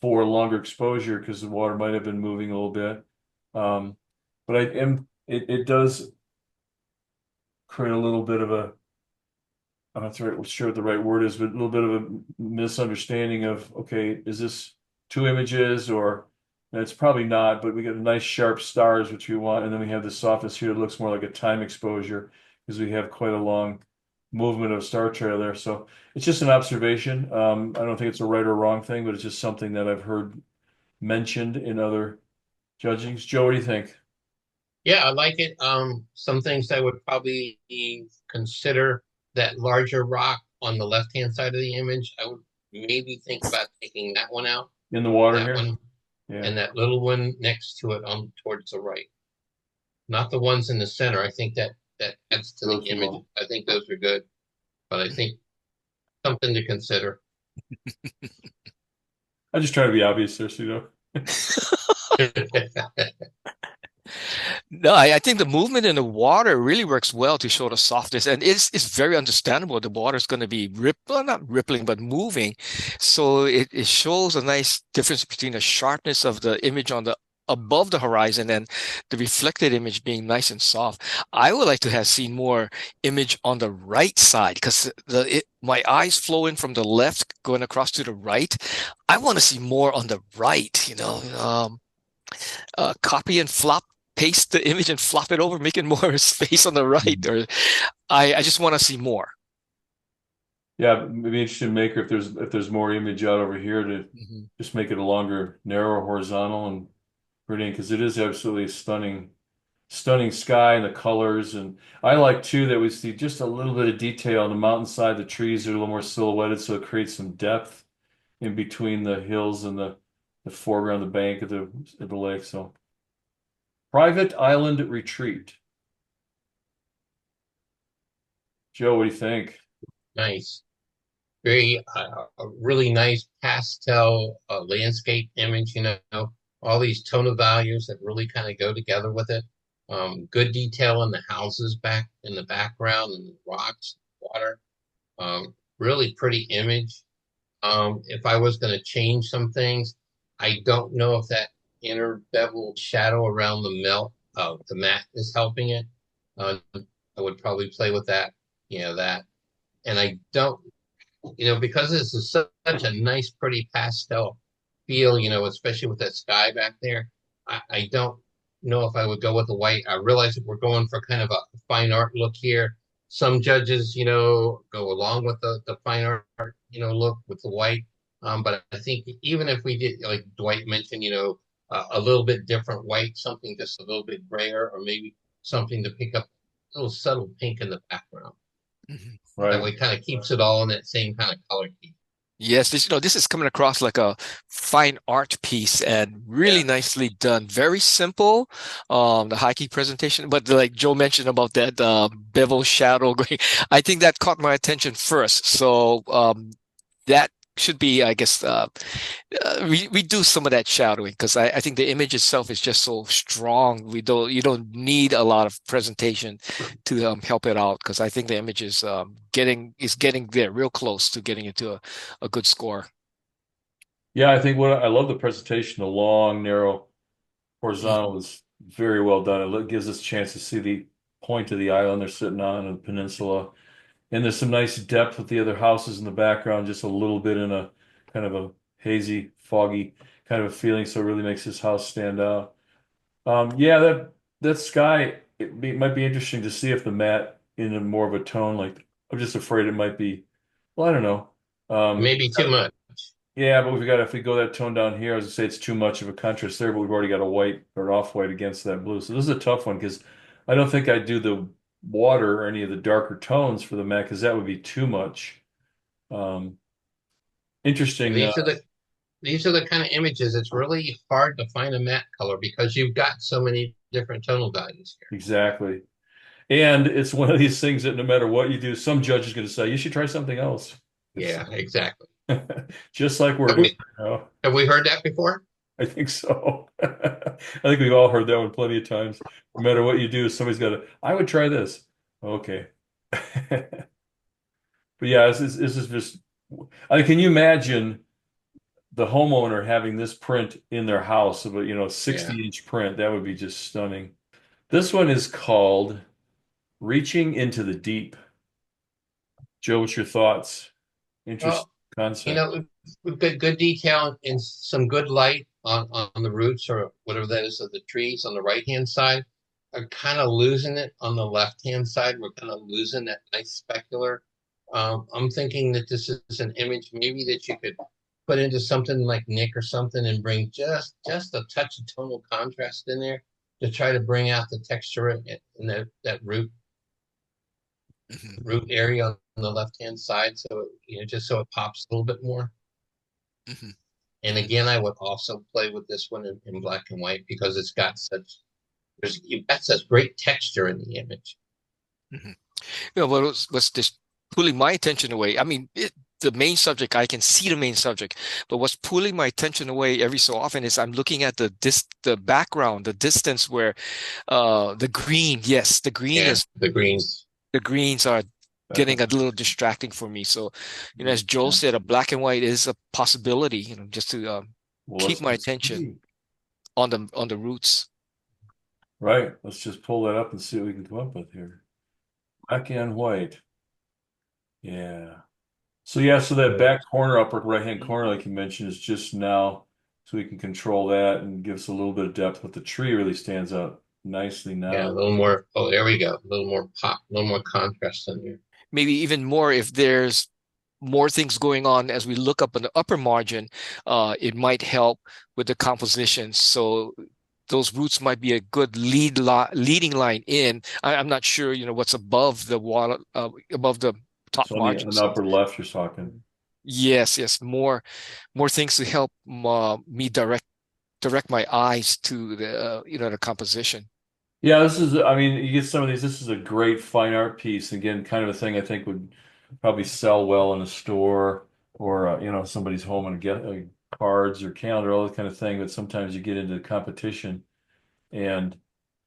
for longer exposure because the water might have been moving a little bit. But it does create a little bit of a, I'm not sure what the right word is, but a little bit of a misunderstanding of, okay, is this two images or, and it's probably not, but we get nice sharp stars, which we want. And then we have the softness here that looks more like a time exposure because we have quite a long movement of star trail there. So it's just an observation. I don't think it's a right or wrong thing, but it's just something that I've heard mentioned in other judgings. Joe, what do you think? Yeah, I like it. Some things I would probably consider that larger rock on the left-hand side of the image. I would maybe think about taking that one out, In the water that here? one, Yeah. and that little one next to it on towards the right. Not the ones in the center. I think that adds to the Those are image. all. I think those are good, but I think something to consider. I just try to be obvious there, so you know. No, I think the movement in the water really works well to show the softness, and it's very understandable. The water is going to be well, not rippling, but moving, so it shows a nice difference between the sharpness of the image on the above the horizon and the reflected image being nice and soft. I would like to have seen more image on the right side because my eyes flow in from the left going across to the right. I want to see more on the right, copy and flop, paste the image and flop it over, making more space on the right. Or I just want to see more. Yeah, maybe interesting maker if there's more image out over here to just make it a longer, narrower horizontal and bring in because it is absolutely stunning sky and the colors. And I like too that we see just a little bit of detail on the mountainside. The trees are a little more silhouetted, so it creates some depth in between the hills and the foreground, the bank of the lake. So Private Island Retreat. Joe, what do you think? Nice. Very, a really nice pastel landscape image, all these tonal values that really kind of go together with it. Good detail in the houses back in the background and the rocks, water. Really pretty image. If I was going to change some things, I don't know if that inner beveled shadow around the melt of the mat is helping it. I would probably play with that, that. And I don't, because this is such a nice, pretty pastel feel, especially with that sky back there, I don't know if I would go with the white. I realize that we're going for kind of a fine art look here. some judges, go along with the fine art, look with the white. But I think even if we did, like Dwight mentioned, a little bit different white, something just a little bit grayer, or maybe something to pick up a little subtle pink in the background. Mhm. That Right. way, kind of keeps it all in that same kind of color key. Yes, this is coming across like a fine art piece and really Yeah. nicely done. Very simple, the high key presentation, but like Joe mentioned about that bevel shadow going, I think that caught my attention first. So that should be, I guess, we do some of that shadowing because I think the image itself is just so strong. You don't need a lot of presentation to help it out because I think the image is getting there real close to getting into a good score. Yeah, I think what I love the presentation, the long, narrow horizontal is very well done. Gives us a chance to see the point of the island they're sitting on, and the peninsula. And there's some nice depth with the other houses in the background, just a little bit in a kind of a hazy, foggy kind of a feeling. So it really makes this house stand out. Yeah, that sky, might be interesting to see if the matte in a more of a tone, like I'm just afraid it might be, well, I don't know. Maybe too much. Yeah, but if we go that tone down here, I was gonna say it's too much of a contrast there, but we've already got a white or an off-white against that blue. So this is a tough one because I don't think I'd do the water or any of the darker tones for the matte because that would be too much. Um, And interesting. these are the kind of images. It's really hard to find a matte color because you've got so many different tonal values here. Exactly. And it's one of these things that no matter what you do, some judge is going to say, you should try something else. It's Yeah, exactly. just like we're Have doing we right now. have we heard that before? I think so. I think we've all heard that one plenty of times. No matter what you do, somebody's got to, I would try this. Okay. But yeah, this is just, I mean, can you imagine the homeowner having this print in their house of a, Yeah. 60-inch print? That would be just stunning. This one is called Reaching into the Deep. Joe, what's your thoughts? Interesting Well, concept. we've got good detail and some good light on the roots or whatever that is of the trees on the right hand side. Are kind of losing it on the left hand side. We're kind of losing that nice specular. I'm thinking that this is an image maybe that you could put into something like Nick or something and bring just a touch of tonal contrast in there to try to bring out the texture in that Mhm. root area on the left hand side. So just so it pops a little bit more. Mhm. And again, I would also play with this one in black and white because you've got such great texture in the image. Mhm. What was this pulling my attention away? I mean, the main subject, I can see the main subject, but what's pulling my attention away every so often is I'm looking at the background, the distance where the green, yes, Yeah, the greens. the greens are Back getting up. a little distracting for me. So, as Joe Yeah. said, a black and white is a possibility, just to Well, keep let's my just attention see. on the roots. Right. Let's just pull that up and see what we can come up with here. Black and white. Yeah. So yeah, so that back corner, upper right-hand corner, like you mentioned, is just now, so we can control that and give us a little bit of depth, but the tree really stands out nicely Yeah, a now. little more. Oh, there we go. A little more pop, a little more contrast in there. Maybe even more if there's more things going on as we look up in the upper margin, it might help with the composition. So those roots might be a good leading line in. I'm not sure, what's above the water, above the top So on the margins. upper left, you're talking. Yes, yes, more things to help me direct my eyes to the composition. Yeah, I mean, you get some of these. This is a great fine art piece. Again, kind of a thing I think would probably sell well in a store or, somebody's home and get cards or calendar, all that kind of thing. But sometimes you get into competition and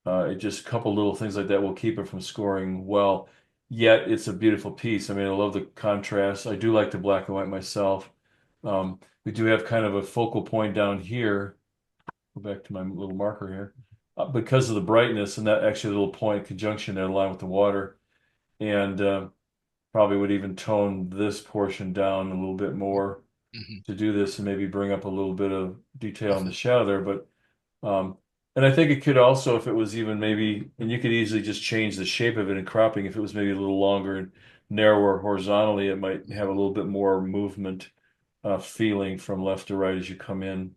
it just a couple little things like that will keep it from scoring well. Yet it's a beautiful piece. I mean, I love the contrast. I do like the black and white myself. We do have kind of a focal point down here. Go back to my little marker here. Because of the brightness and that actually little point conjunction there, line with the water, and probably would even tone this portion down a little bit more Mhm, to do this and maybe bring up a little bit of detail in the mhm, shadow there. But um, And I think it could also, if it was even maybe, and you could easily just change the shape of it in cropping. If it was maybe a little longer and narrower horizontally, it might have a little bit more movement feeling from left to right as you come in,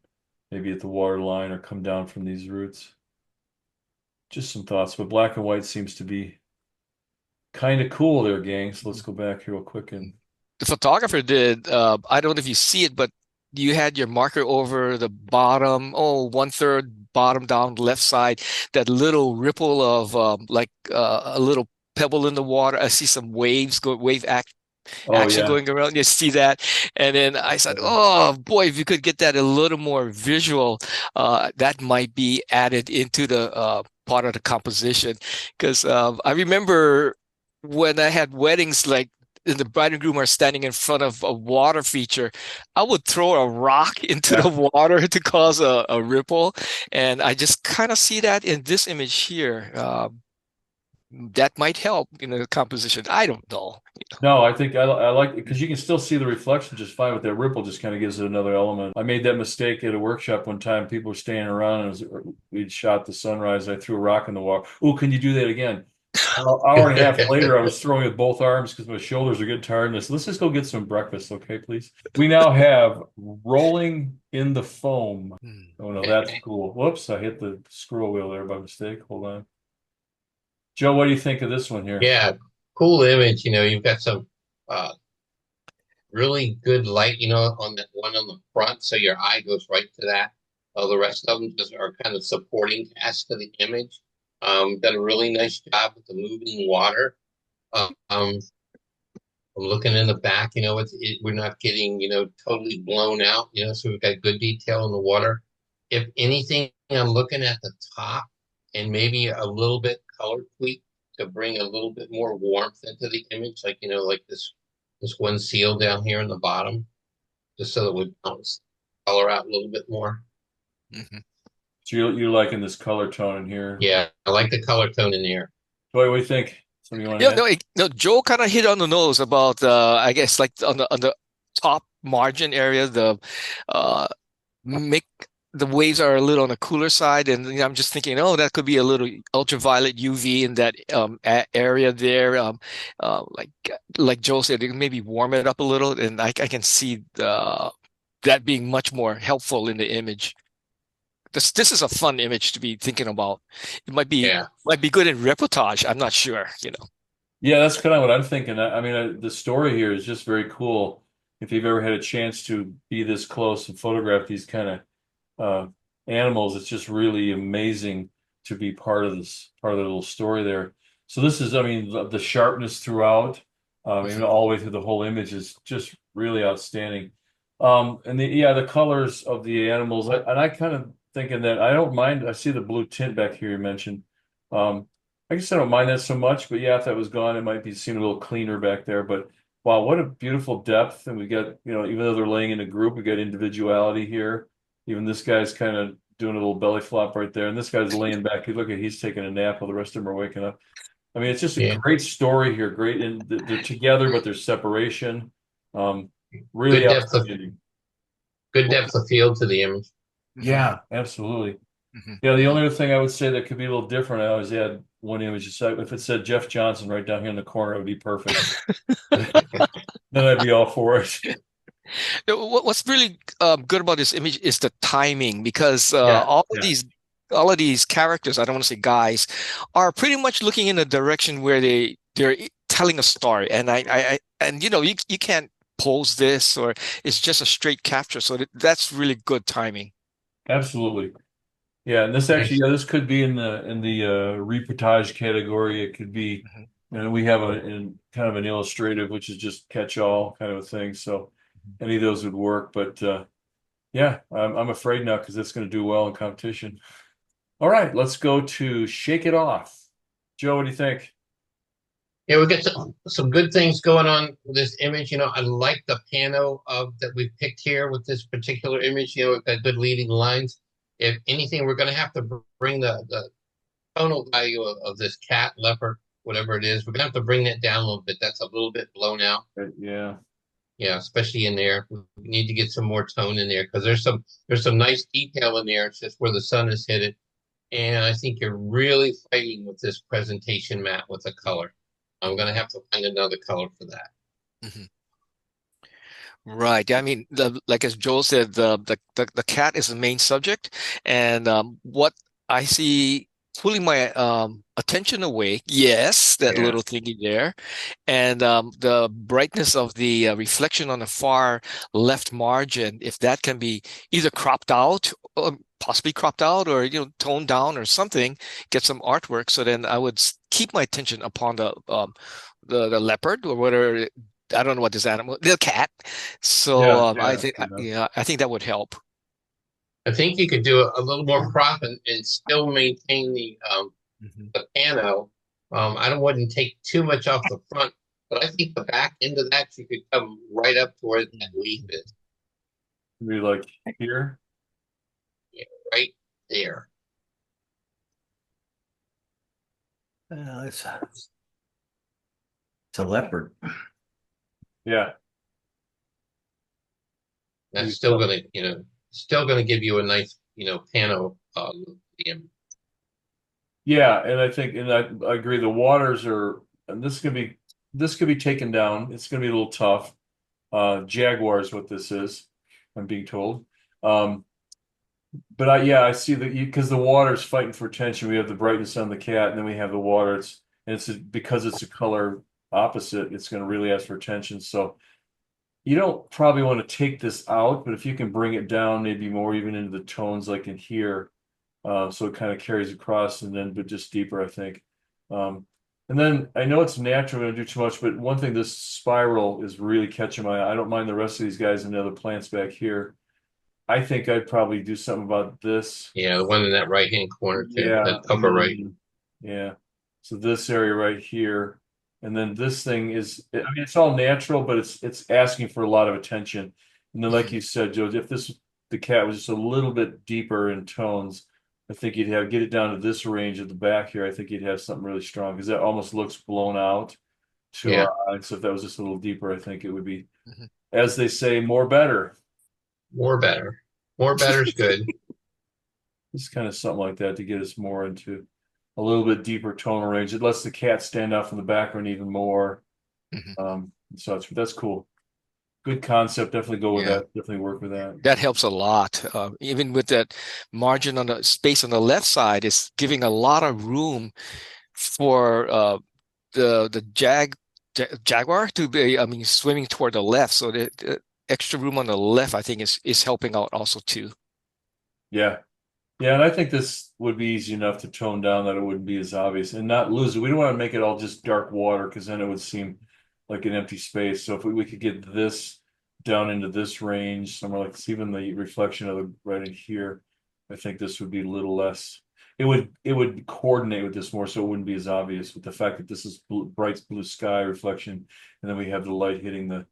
maybe at the water line or come down from these roots. Just some thoughts, but black and white seems to be kind of cool there, gang. So let's go back here real quick and The photographer did, I don't know if you see it, but you had your marker over the bottom, oh, 1/3 bottom down left side, that little ripple of like a little pebble in the water. I see some wave oh action yeah. going around. You see that? And then I said, oh boy, if you could get that a little more visual, that might be added into the part of the composition. Because I remember when I had weddings, like the bride and groom are standing in front of a water feature, I would throw a rock into Yeah. the water to cause a ripple. And I just kind of see that in this image here. That might help in the composition. I don't know. No, I think I like it because you can still see the reflection just fine, but that ripple just kind of gives it another element. I made that mistake at a workshop one time. People were standing around and we'd shot the sunrise. I threw a rock in the water. Oh, can you do that again? An hour and a half later, I was throwing with both arms because my shoulders are getting tired. And I said, let's just go get some breakfast, okay, please? We now have rolling in the foam. Oh no, that's cool. Whoops, I hit the scroll wheel there by mistake. Hold on. Joe, what do you think of this one here? Yeah, cool image. You've got some uh, really good light, on that one on the front, so your eye goes right to that. The rest of them just are kind of supporting cast to the image. Done a really nice job with the moving water. I'm looking in the back, we're not getting, totally blown out, so we've got good detail in the water. If anything, I'm looking at the top and maybe a little bit color tweak to bring a little bit more warmth into the image, like, like this one seal down here in the bottom, just so that it would bounce color out a little bit more. Mhm. So you're liking this color tone in here? Yeah, I like the color tone in here. What do you think? Something you want to Yeah, add? no, Joe kind of hit on the nose about I guess like on the top margin area, the make the waves are a little on the cooler side, and I'm just thinking, oh, that could be a little ultraviolet UV in that area there. Like Joe said, it maybe warm it up a little, and I can see that being much more helpful in the image. This is a fun image to be thinking about. It Yeah. might be good in reportage. I'm not sure. Yeah, that's kind of what I'm thinking. I mean, the story here is just very cool. If you've ever had a chance to be this close and photograph these kind of animals, it's just really amazing to be part of the little story there. So this is, I mean, the sharpness throughout, even all the way through the whole image is just really outstanding. And the colors of the animals, and I kind of thinking that I don't mind. I see the blue tint back here you mentioned. I guess I don't mind that so much, but yeah, if that was gone, it might be seem a little cleaner back there. But wow, what a beautiful depth. And we got, even though they're laying in a group, we got individuality here. Even this guy's kind of doing a little belly flop right there. And this guy's laying back. He's taking a nap while the rest of them are waking up. I mean, it's just a Yeah. great story here. Great. And they're together, but there's separation. Really Good depth of outstanding. good depth of field to the image. Yeah, absolutely. Mhm. Yeah, the only other thing I would say that could be a little different, I always add one image. If it said Jeff Johnson right down here in the corner, it would be perfect. Then I'd be all for it. What's really good about this image is the timing, because Yeah, all of these characters, I don't want to say guys, are pretty much looking in a direction where they're telling a story, and you can't pose this, or it's just a straight capture, so that's really good timing. absolutely. Yeah, and this actually, Nice. this could be in the reportage category. It could be, Mhm. we have in kind of an illustrative, which is just catch-all kind of a thing. So any of those would work. But yeah, I'm afraid now because it's going to do well in competition. All right, let's go to Shake It Off. Joe, what do you think? Yeah, we got some good things going on with this image. I like the pano that we picked here with this particular image. We've got good leading lines. If anything, we're going to have to bring the tonal value of this cat, leopard, whatever it is. We're going to have to bring that down a little bit. That's a little bit blown out. Yeah. Yeah, especially in there. We need to get some more tone in there because there's some nice detail in there. It's just where the sun has hit it. And I think you're really fighting with this presentation mat with the color. I'm going to have to find another color for that. Mhm. Right. I mean, like as Joel said, the cat is the main subject, and what I see pulling my attention away, yes, that Yeah. little thingy there, and the brightness of the reflection on the far left margin, if that can be either cropped out, or possibly cropped out, or toned down or something, get some artwork. So then I would keep my attention upon the leopard or whatever. I don't know what this animal, the cat. So Yeah, I yeah, think, yeah. yeah, I think that would help. I think you could do a little more crop and still maintain Mhm. the pano. I don't wouldn't take too much off the front, but I think the back end of that you could come right up to where that leaf is, Maybe like here. yeah, right there. It's a leopard. Yeah. That's still gonna give you a nice, pano look at the image. Yeah, and I think, and I agree. The waters are, and this could be taken down. It's going to be a little tough. Jaguar is what this is, I'm being told. Um, but I see that because the water's fighting for attention. We have the brightness on the cat, and then we have the water. Because it's a color opposite, it's going to really ask for attention. So you don't probably want to take this out, but if you can bring it down, maybe more even into the tones like in here. So it kind of carries across but just deeper, I think. And then I know it's natural to do too much, but one thing, this spiral is really catching my eye. I don't mind the rest of these guys and the other plants back here. I think I'd probably do something about this. Yeah, the one in that right-hand corner too, Yeah. that upper right. Yeah. So this area right here. And then this thing I mean, it's all natural, but it's asking for a lot of attention. And then, like you said, Joe, if the cat was just a little bit deeper in tones, I think you'd get it down to this range at the back here. I think you'd have something really strong because that almost looks blown out to Yeah. our eyes. So if that was just a little deeper, I think it would be, Mhm. as they say, more better. More better. More better is good. Just kind of something like that to get us more into a little bit deeper tonal range. It lets the cat stand out from the background even more. Mhm. And such, but that's cool. Good concept. Definitely go with Yeah. that. Definitely work with that. That helps a lot. Even with that margin on the space on the left side, is giving a lot of room for the jaguar to be, I mean, swimming toward the left. So the extra room on the left, I think, is helping out also too. Yeah. Yeah, and I think this would be easy enough to tone down that it wouldn't be as obvious and not lose it. We don't want to make it all just dark water because then it would seem like an empty space. So if we could get this down into this range, somewhere like this, even the reflection of the right in here, I think this would be a little less. It would coordinate with this more, so it wouldn't be as obvious. With the fact that this is bright blue sky reflection, and then we have the light hitting the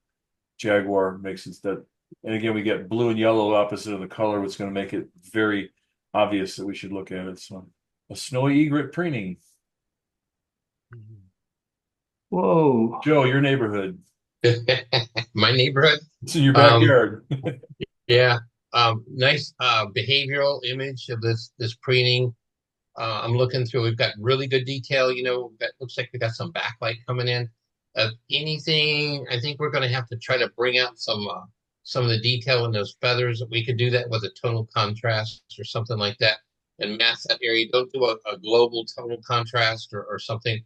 jaguar makes it that. And again, we get blue and yellow opposite of the color, which is going to make it very obvious that we should look at it. So a snowy egret preening. Whoa. Joe, your neighborhood. My neighborhood. It's in your backyard. Yeah. Nice behavioral image of this preening. I'm looking through. We've got really good detail. That looks like we got some backlight coming in. Anything, I think we're going to have to try to bring out some of the detail in those feathers. We could do that with a tonal contrast or something like that, and mask that area. Don't do a global tonal contrast or something.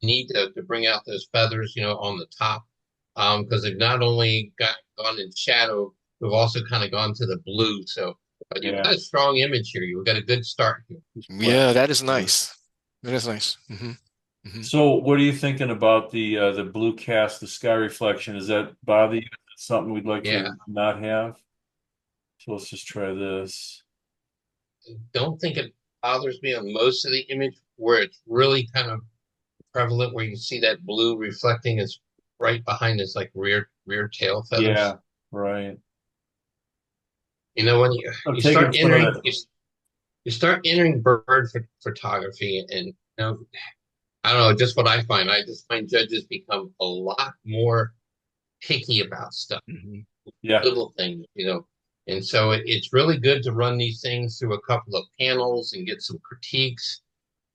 You need to bring out those feathers, on the top, because they've not only gone in shadow, we've also kind of gone to the blue. So you've got a strong image here. You've got a good start here. Yeah, that is nice. That is nice. So what are you thinking about the blue cast, the sky reflection? Does that bother you? Is that something we'd like to not have? So let's just try this. Don't think it bothers me on most of the image where it's really kind of prevalent, where you see that blue reflecting is right behind his like rear tail feathers. Yeah, right. When you start entering you start entering bird photography, and I don't know, just what I find. I just find judges become a lot more picky about stuff. Yeah. Little things, And so it's really good to run these things through a couple of panels and get some critiques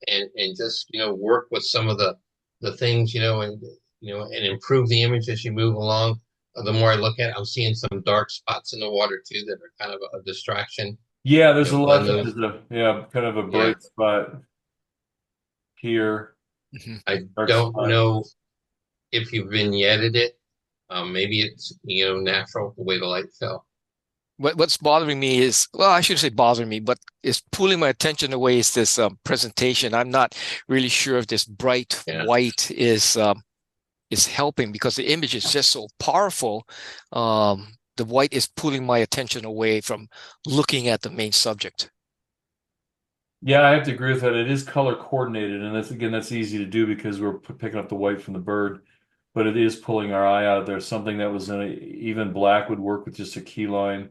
and just, work with some of the things, and improve the image as you move along. The more I look at it, I'm seeing some dark spots in the water too that are kind of a distraction. Yeah, there's a lot. Blend those. Kind of a Yeah. bright spot here. Mhm. I Dark don't spot. know if you vignetted it. Maybe it's, natural the way the light fell. What's bothering me is, well, I shouldn't say bothering me, but it's pulling my attention away is this presentation. I'm not really sure if this bright Yeah. white is helping because the image is just so powerful. The white is pulling my attention away from looking at the main subject. Yeah, I have to agree with that. It is color coordinated, and that's easy to do because we're picking up the white from the bird, but it is pulling our eye out of there. Something that was in even black would work with just a key line,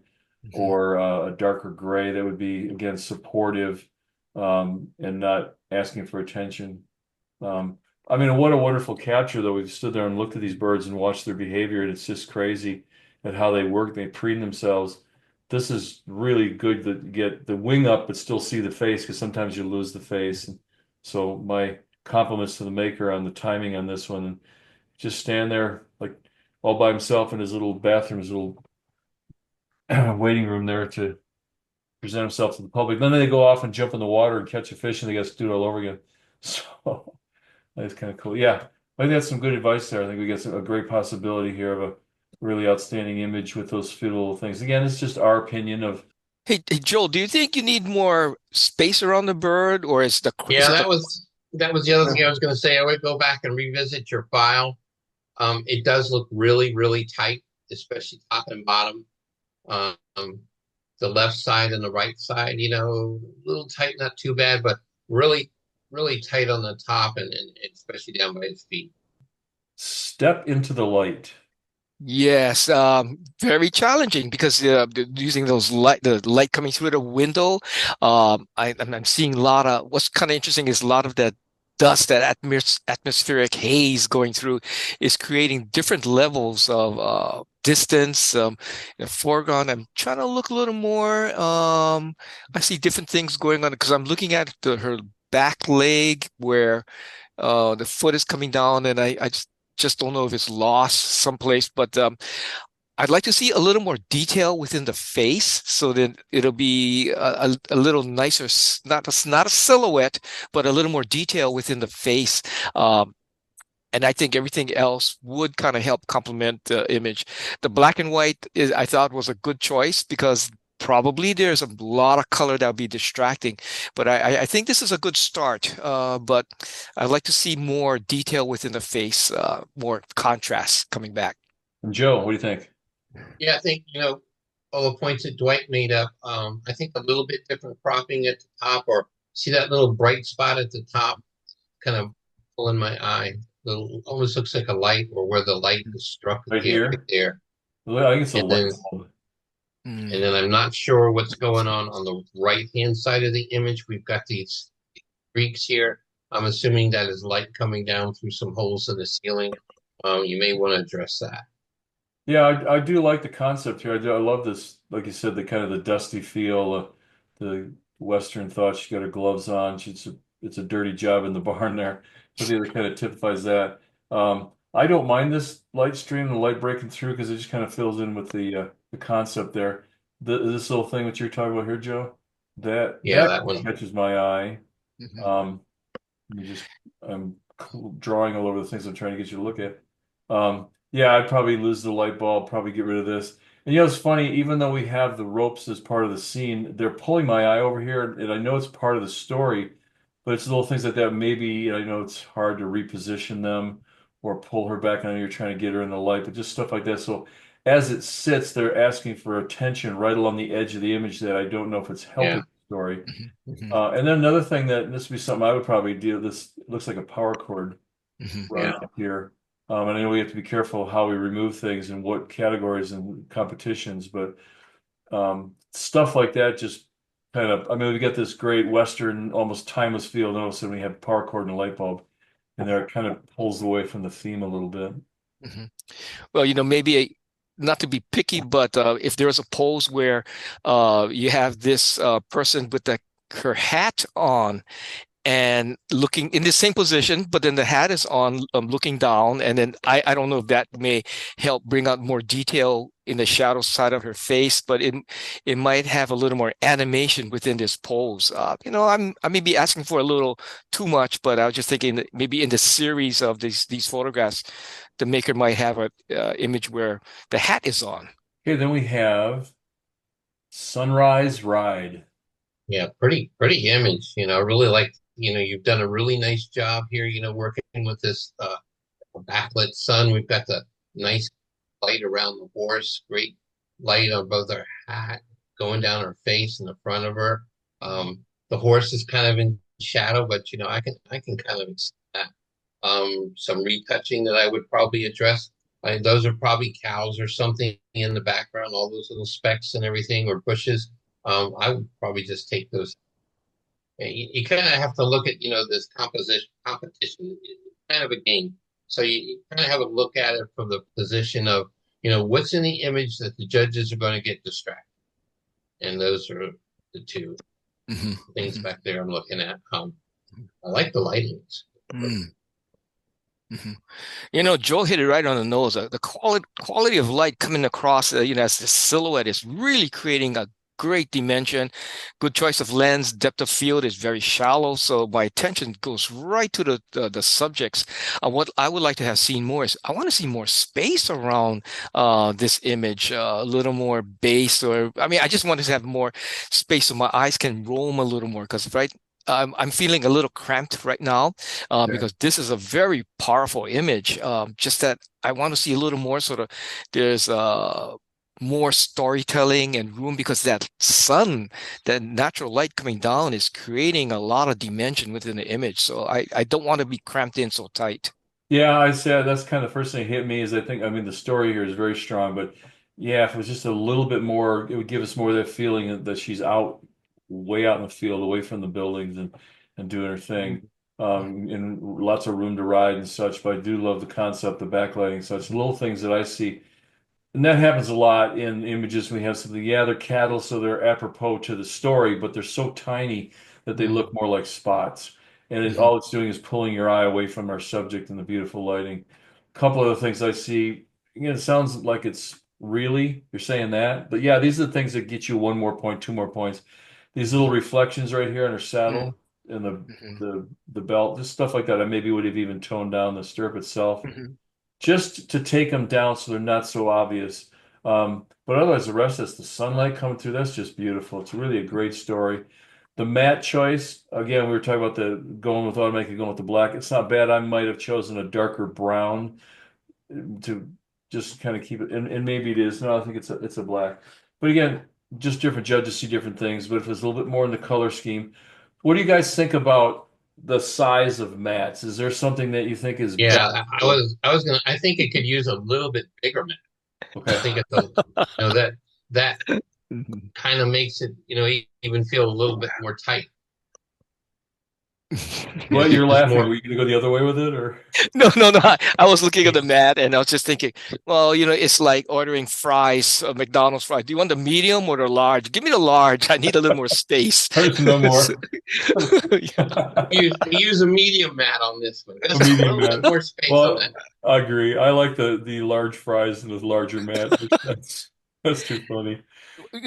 or a darker gray that would be, again, supportive, and not asking for attention. I mean, what a wonderful capture, though. We've stood there and looked at these birds and watched their behavior, and it's just crazy at how they work. They preen themselves. This is really good to get the wing up, but still see the face, because sometimes you lose the face. And so my compliments to the maker on the timing on this one. And just stand there like all by himself in his little bathroom, his little waiting room there to present himself to the public. Then they go off and jump in the water and catch a fish, and they got to do it all over again. So that's kind of cool. Yeah, I think that's some good advice there. I think we get a great possibility here of a really outstanding image with those few little things. Again, it's just our opinion of. Hey, Joel, do you think you need more space around the bird, or is Yeah, the that was the other thing I was going to say. I would go back and revisit your file. It does look really, really tight, especially top and bottom. Um, the left side and the right side, a little tight, not too bad, but really, really tight on the top and especially down by his feet. Step into the light. Yes, very challenging because using the light coming through the window. I'm seeing a lot of what's kind of interesting is a lot of that dust, that atmospheric haze going through is creating different levels of distance. Foreground, I'm trying to look a little more. I see different things going on because I'm looking at her back leg where the foot is coming down, and I just don't know if it's lost someplace, but I'd like to see a little more detail within the face so that it'll be a little nicer, not a silhouette, but a little more detail within the face. And I think everything else would kind of help complement the image. The black and white I thought was a good choice because probably there's a lot of color that would be distracting, but I think this is a good start. But I'd like to see more detail within the face, more contrast coming back. And Joe, what do you think? Yeah, I think, all the points that Dwight made up, I think a little bit different cropping at the top, or see that little bright spot at the top, kind of pulling my eye. Little, almost looks like a light, or where the light is struck Right here? right there. Well, I think it's a And light then, bulb. and then I'm not sure what's going on the right-hand side of the image. We've got these streaks here. I'm assuming that is light coming down through some holes in the ceiling. You may want to address that. Yeah, I do like the concept here. I love this, like you said, the kind of the dusty feel, the Western thought. She got her gloves on. It's a dirty job in the barn there. So the other kind of typifies that. I don't mind this light stream, the light breaking through, because it just kind of fills in with the concept there. This little thing that you're talking about here, Joe, that That one catches my eye. Mhm. I'm drawing all over the things I'm trying to get you to look at. Yeah, I'd probably lose the light bulb, probably get rid of this. And it's funny, even though we have the ropes as part of the scene, they're pulling my eye over here, and I know it's part of the story, but it's little things like that. Maybe I know it's hard to reposition them or pull her back. I know you're trying to get her in the light, but just stuff like that. So as it sits, they're asking for attention right along the edge of the image that I don't know if it's helping the story. And then another thing this would be something I would probably do. This looks like a power cord right up here. And I know we have to be careful how we remove things and what categories and competitions, but stuff like that just kind of, we get this great Western, almost timeless feel, and all of a sudden we have power cord and a light bulb, and there it kind of pulls away from the theme a little bit. Well, maybe not to be picky, but if there's a pose where you have this person with her hat on and looking in the same position, but then the hat is on, looking down, and then I don't know if that may help bring out more detail in the shadow side of her face, but it might have a little more animation within this pose. I may be asking for a little too much, but I was just thinking that maybe in the series of these photographs, the maker might have a image where the hat is on. Okay, then we have Sunrise Ride. Yeah, pretty image. I really like, you've done a really nice job here, working with this backlit sun. We've got the nice light around the horse, great light on both her hat, going down her face and the front of her. The horse is kind of in shadow, but I can kind of accept that. Some retouching that I would probably address. Those are probably cows or something in the background, all those little specks and everything, or bushes. I would probably just take those. You kind of have to look at, this competition. It's kind of a game. So you kind of have a look at it from the position of, what's in the image that the judges are going to get distracted. And those are the two things back there I'm looking at. I like the lightings. Joe hit it right on the nose. The quality of light coming across, as the silhouette is really creating a great dimension. Good choice of lens. Depth of field is very shallow, so my attention goes right to the subjects. What I would like to have seen more is I want to see more space around this image, a little more base, I just want to have more space so my eyes can roam a little more, because I'm feeling a little cramped right now because this is a very powerful image. Just that I want to see a little more there's more storytelling and room, because that sun, that natural light coming down is creating a lot of dimension within the image. So I don't want to be cramped in so tight. Yeah, I said that's kind of the first thing that hit me is the story here is very strong, but yeah, if it was just a little bit more, it would give us more of that feeling that she's way out in the field, away from the buildings and doing her thing. And lots of room to ride and such, but I do love the concept, the backlighting and such. Little things that I see. And that happens a lot in images when we have something, they're cattle, so they're apropos to the story, but they're so tiny that they look more like spots. And all it's doing is pulling your eye away from our subject and the beautiful lighting. A couple other things I see, it sounds like it's really, you're saying that, but yeah, these are the things that get you 1 more point, 2 more points. These little reflections right here on her saddle and the belt, just stuff like that. I maybe would have even toned down the stirrup itself. Just to take them down so they're not so obvious. But otherwise, the rest is the sunlight coming through. That's just beautiful. It's really a great story. The matte choice, again, we were talking about going with the black. It's not bad. I might have chosen a darker brown to just kind of keep it, and maybe it is. No, I think it's a black. But again, just different judges see different things. But if it's a little bit more in the color scheme, what do you guys think about the size of mats? Is there something that you think is better? I think it could use a little bit bigger mat. Okay. I think it's that kind of makes it, even feel a little bit more tight. Well, you're laughing. Were you going to go the other way with it, or? No. I was looking at the mat and I was just thinking, well, it's like ordering fries, McDonald's fries. Do you want the medium or the large? Give me the large. I need a little more space. No more. Use a medium mat on this one. There's a little bit more space on that. I agree. I like the large fries and the larger mat. That's too funny.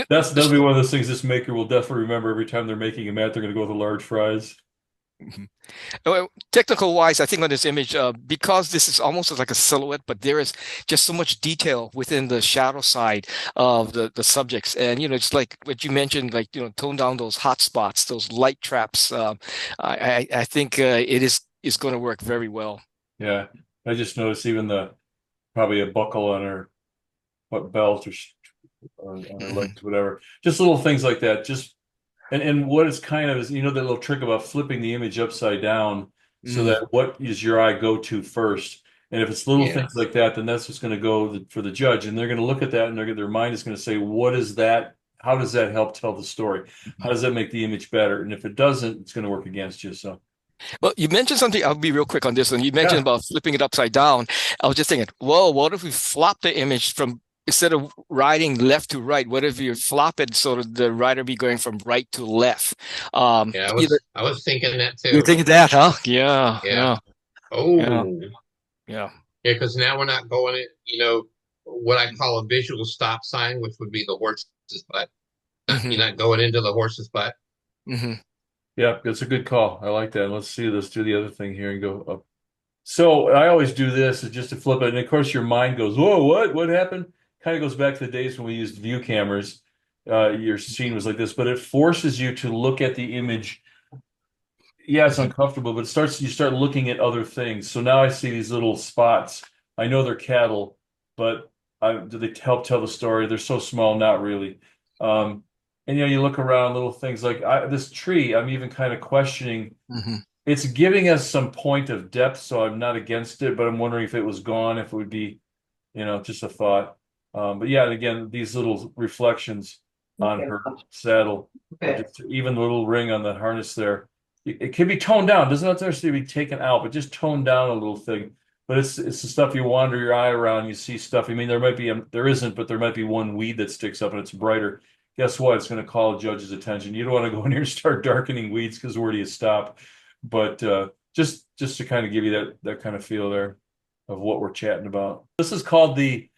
That'll be one of those things this maker will definitely remember every time they're making a mat. They're going to go with the large fries. Well, technical wise, I think on this image, because this is almost like a silhouette, but there is just so much detail within the shadow side of the subjects. And, it's like what you mentioned, like, tone down those hot spots, those light traps. I think it is going to work very well. Yeah. I just noticed even probably a buckle on her belt or on her legs, whatever. Just little things like that. And what it's kind of is, that little trick about flipping the image upside down so that what is your eye go to first? And if it's little things like that, then that's what's going to go for the judge. And they're going to look at that and their mind is going to say, what is that? How does that help tell the story? How does that make the image better? And if it doesn't, it's going to work against you. So. Well, you mentioned something. I'll be real quick on this one. You mentioned about flipping it upside down. I was just thinking, whoa, what if we flop the image from instead of riding left to right, what if you flop it so that the rider be going from right to left? Yeah, Either I was thinking that you too. think that, huh? Yeah, Yeah. yeah, yeah, Oh, yeah. yeah, because now we're not going it, what I call a visual stop sign, which would be the horse's butt. You're Hmm. not going into the horse's butt. Hmm. Yeah, that's a good call. I like that. Let's see. Let's do the other thing here and go up. So I always do this is just to flip it. And of course, your mind goes, whoa, what? What happened? Kind of goes back to the days when we used view cameras. Your scene was like this, but it forces you to look at the image. Yeah, it's uncomfortable, but you start looking at other things. So now I see these little spots. I know they're cattle, but do they help tell the story? They're so small, not really. Um, and you look around, little things like this tree. I'm even kind of questioning. Hmm. It's giving us some point of depth, so I'm not against it, but I'm wondering if it was gone, if it would be, just a thought. But yeah, and again, these little reflections on Okay. her saddle, Okay. just even the little ring on the harness there. It can be toned down. It doesn't have to necessarily be taken out, but just toned down a little thing. But it's the stuff you wander your eye around, you see stuff. I mean, there isn't, but there might be one weed that sticks up and it's brighter. Guess what? It's going to call a judge's attention. You don't want to go in here and start darkening weeds because where do you stop? But just to kind of give you that kind of feel there of what we're chatting about. This is called I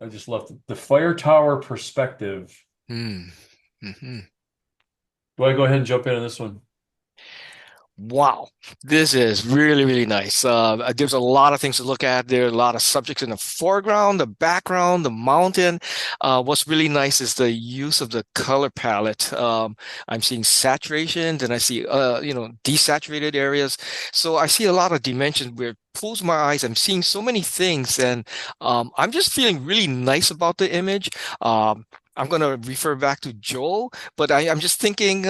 just left it, the fire tower perspective. Mm-hmm. Do I go ahead and jump in on this one? Wow, this is really, really nice. There's a lot of things to look at. There are a lot of subjects in the foreground, the background, the mountain. What's really nice is the use of the color palette. I'm seeing saturation, then I see, desaturated areas. So I see a lot of dimensions where it pulls my eyes. I'm seeing so many things, and I'm just feeling really nice about the image. I'm going to refer back to Joel, but I'm just thinking,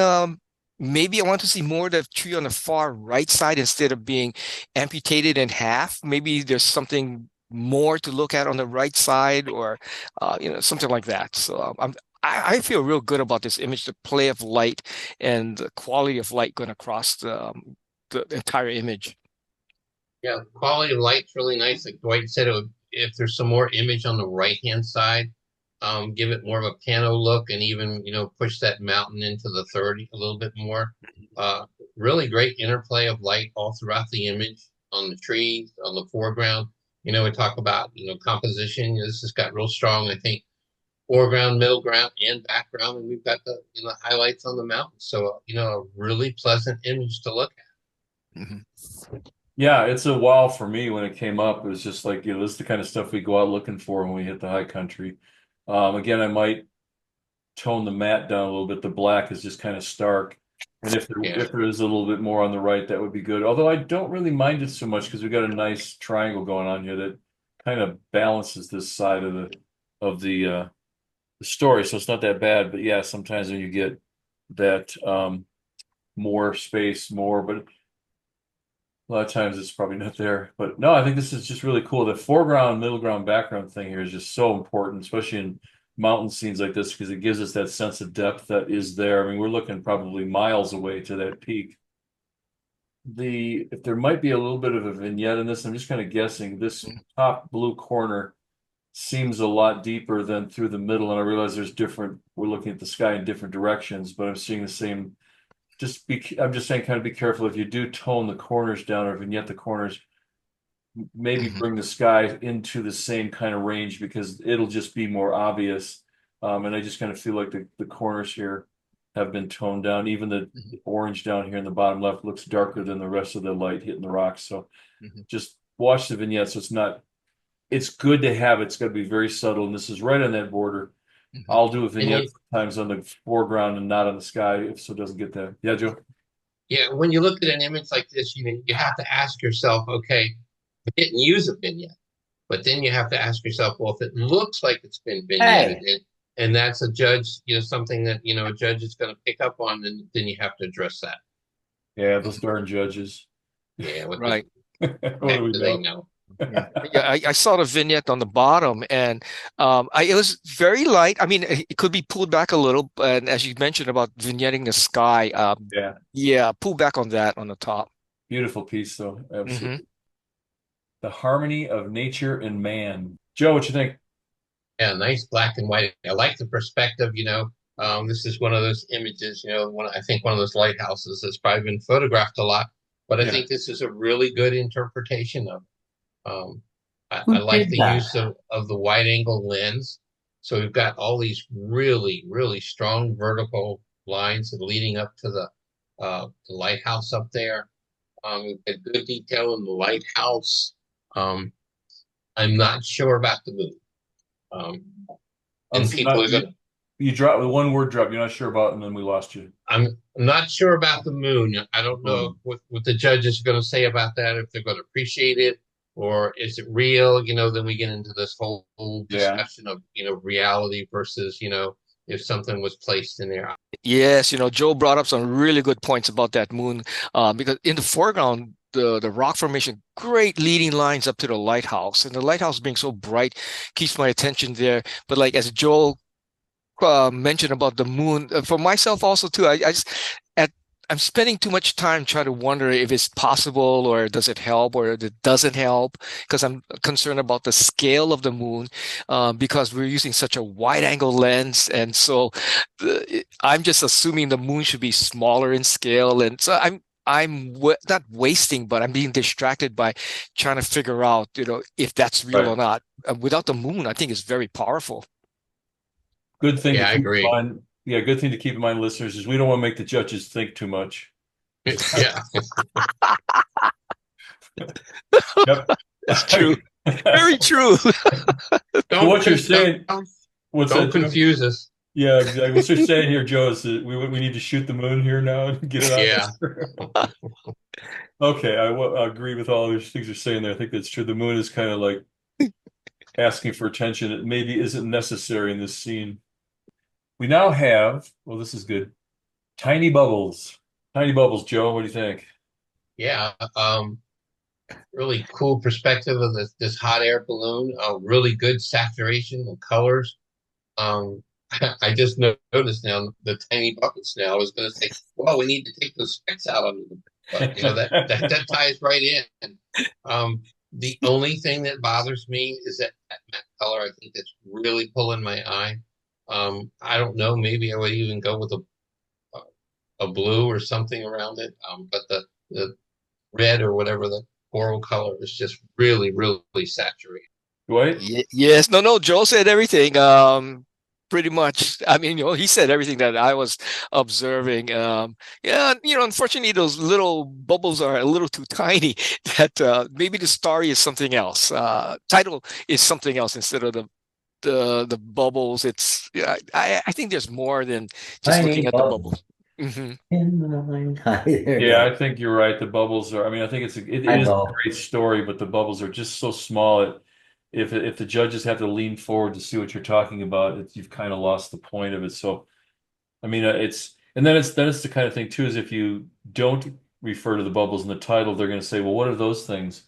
maybe I want to see more of the tree on the far right side instead of being amputated in half. Maybe there's something more to look at on the right side, or something like that. So I feel real good about this image, the play of light and the quality of light going across the entire image. Yeah, quality of light's really nice. Like Dwight said, if there's some more image on the right-hand side, give it more of a pano look and even, push that mountain into the 30 a little bit more. Really great interplay of light all throughout the image on the trees, on the foreground. We talk about, composition. This has got real strong, I think, foreground, middle ground, and background. And we've got the, highlights on the mountain. So, a really pleasant image to look at. Mhm. Yeah, it's a wow for me when it came up. It was just like, this is the kind of stuff we go out looking for when we hit the high country. Again, I might tone the matte down a little bit. The black is just kind of stark. And if there is a little bit more on the right, that would be good. Although I don't really mind it so much because we got a nice triangle going on here that kind of balances this side of the story. So it's not that bad. But yeah, sometimes when you get that more space, but a lot of times it's probably not there. But no, I think this is just really cool. The foreground, middle ground, background thing here is just so important, especially in mountain scenes like this, because it gives us that sense of depth that is there. I mean, we're looking probably miles away to that peak. If there might be a little bit of a vignette in this, I'm just kind of guessing. This top blue corner seems a lot deeper than through the middle, and I realize we're looking at the sky in different directions, but I'm seeing the same. I'm just saying, kind of be careful if you do tone the corners down or vignette the corners, maybe Mhm. bring the sky into the same kind of range because it'll just be more obvious. And I just kind of feel like the corners here have been toned down. Even the Mhm. orange down here in the bottom left looks darker than the rest of the light hitting the rocks. So Mhm. just watch the vignette. So it's good to have. It's got to be very subtle. And this is right on that border. Mhm. I'll do a And vignette sometimes on the foreground and not on the sky if so it doesn't get that. Yeah, Joe? yeah, when you look at an image like this, you have to ask yourself, okay, I didn't use a vignette, but then you have to ask yourself, well, if it looks like it's been vignetted, and that's a judge, something that a judge is going to pick up on, then you have to address that. Yeah, those darn judges. Yeah, what Right. What heck do we do they know? know? Yeah, I saw the vignette on the bottom, and it was very light. I mean, it could be pulled back a little, and as you mentioned about vignetting the sky, Yeah, yeah, pull back on that on the top. beautiful piece though. Hmm. Absolutely. The harmony of nature and man. Joe, what you think? Yeah, nice black and white. I like the perspective, you know. This is one of those images, you know, I think one of those lighthouses that's probably been photographed a lot, but I Yeah. think this is a really good interpretation of it. I Who like did the that? use of the wide angle lens. So we've got all these really, really strong vertical lines leading up to the lighthouse up there. We've got good detail in the lighthouse. Um, I'm not sure about the moon. Um, and So people are going to you drop the one word drop you're not sure about, and then we lost you. I'm not sure about the moon. I don't know what the judges are going to say about that, if they're going to appreciate it or is it real? You know, then we get into this whole Yeah. discussion of, you know, reality versus, you know, if something was placed in there. Yes, Joe brought up some really good points about that moon, because in the foreground, the rock formation, great leading lines up to the lighthouse, and the lighthouse being so bright keeps my attention there. But like as Joe mentioned about the moon, for myself also too, I just at I'm spending too much time trying to wonder if it's possible or does it help or it doesn't help because I'm concerned about the scale of the moon, because we're using such a wide angle lens, and so I'm just assuming the moon should be smaller in scale, and so not wasting, but I'm being distracted by trying to figure out, if that's real Right. or not. Without the moon, I think it's very powerful. Good thing Yeah, to I keep in agree. mind. Yeah, good thing to keep in mind, listeners, is we don't want to make the judges think too much. Yeah. Yep. That's true. Very true. What you're saying, what's Don't that, Joe? confuse us. Yeah, exactly. What you're saying here, Joe, is that we need to shoot the moon here now and get it out Yeah. there. Okay, I agree with all these things you're saying there. I think that's true. The moon is kind of like asking for attention. It maybe isn't necessary in this scene. We now have, well, this is good. Tiny bubbles. Tiny bubbles, Joe. What do you think? Yeah. Really cool perspective of this hot air balloon. Really good saturation and colors. Um, I just noticed now the tiny buckets now. I was going to say, well, we need to take those specks out under them, but you know that ties right in. The only thing that bothers me is that matte color. I think that's really pulling my eye. I don't know. Maybe I would even go with a blue or something around it. But the red or whatever the coral color is just really, really saturated. Dwight? Yes, no, Joe said everything. Pretty much. I mean, he said everything that I was observing. Yeah, unfortunately, those little bubbles are a little too tiny. That maybe the story is something else. Title is something else instead of the bubbles. It's I think there's more than just Tiny looking at the bubbles bubble. Hmm. in the line. There you Yeah, go. I think you're right. The bubbles are, I mean, I think it is a Eyeball. great story, but the bubbles are just so small. If the judges have to lean forward to see what you're talking about, you've kind of lost the point of it. So, I mean, then it's the kind of thing too, is if you don't refer to the bubbles in the title, they're going to say, well, what are those things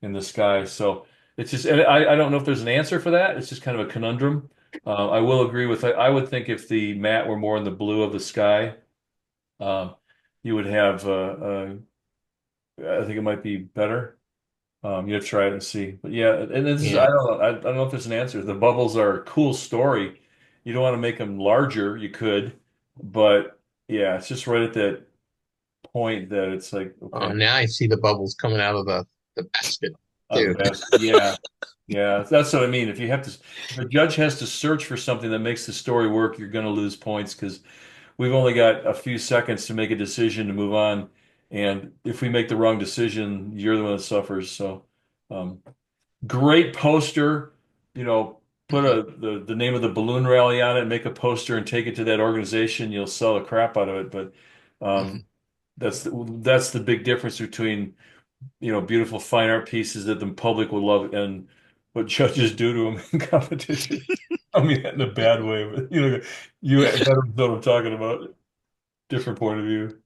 in the sky? So it's just, and I don't know if there's an answer for that. It's just kind of a conundrum. I will agree with, I would think if the mat were more in the blue of the sky, um, you would have, I think it might be better. You have to try it and see. But yeah, and this is, Yeah. I don't know. I don't know if there's an answer. The bubbles are a cool story. You don't want to make them larger. You could, but yeah, it's just right at that point that it's like, okay, Now I see the bubbles coming out of the basket on the too. basket. Yeah, yeah, that's what I mean. If a judge has to search for something that makes the story work, you're going to lose points because we've only got a few seconds to make a decision to move on. And if we make the wrong decision, you're the one that suffers. So, um, great poster, put the name of the balloon rally on it, make a poster and take it to that organization, you'll sell the crap out of it. But Mhm. that's the big difference between, beautiful fine art pieces that the public will love and what judges do to them in competition. I mean that in a bad way, but you veterans know what I'm talking about. Different point of view.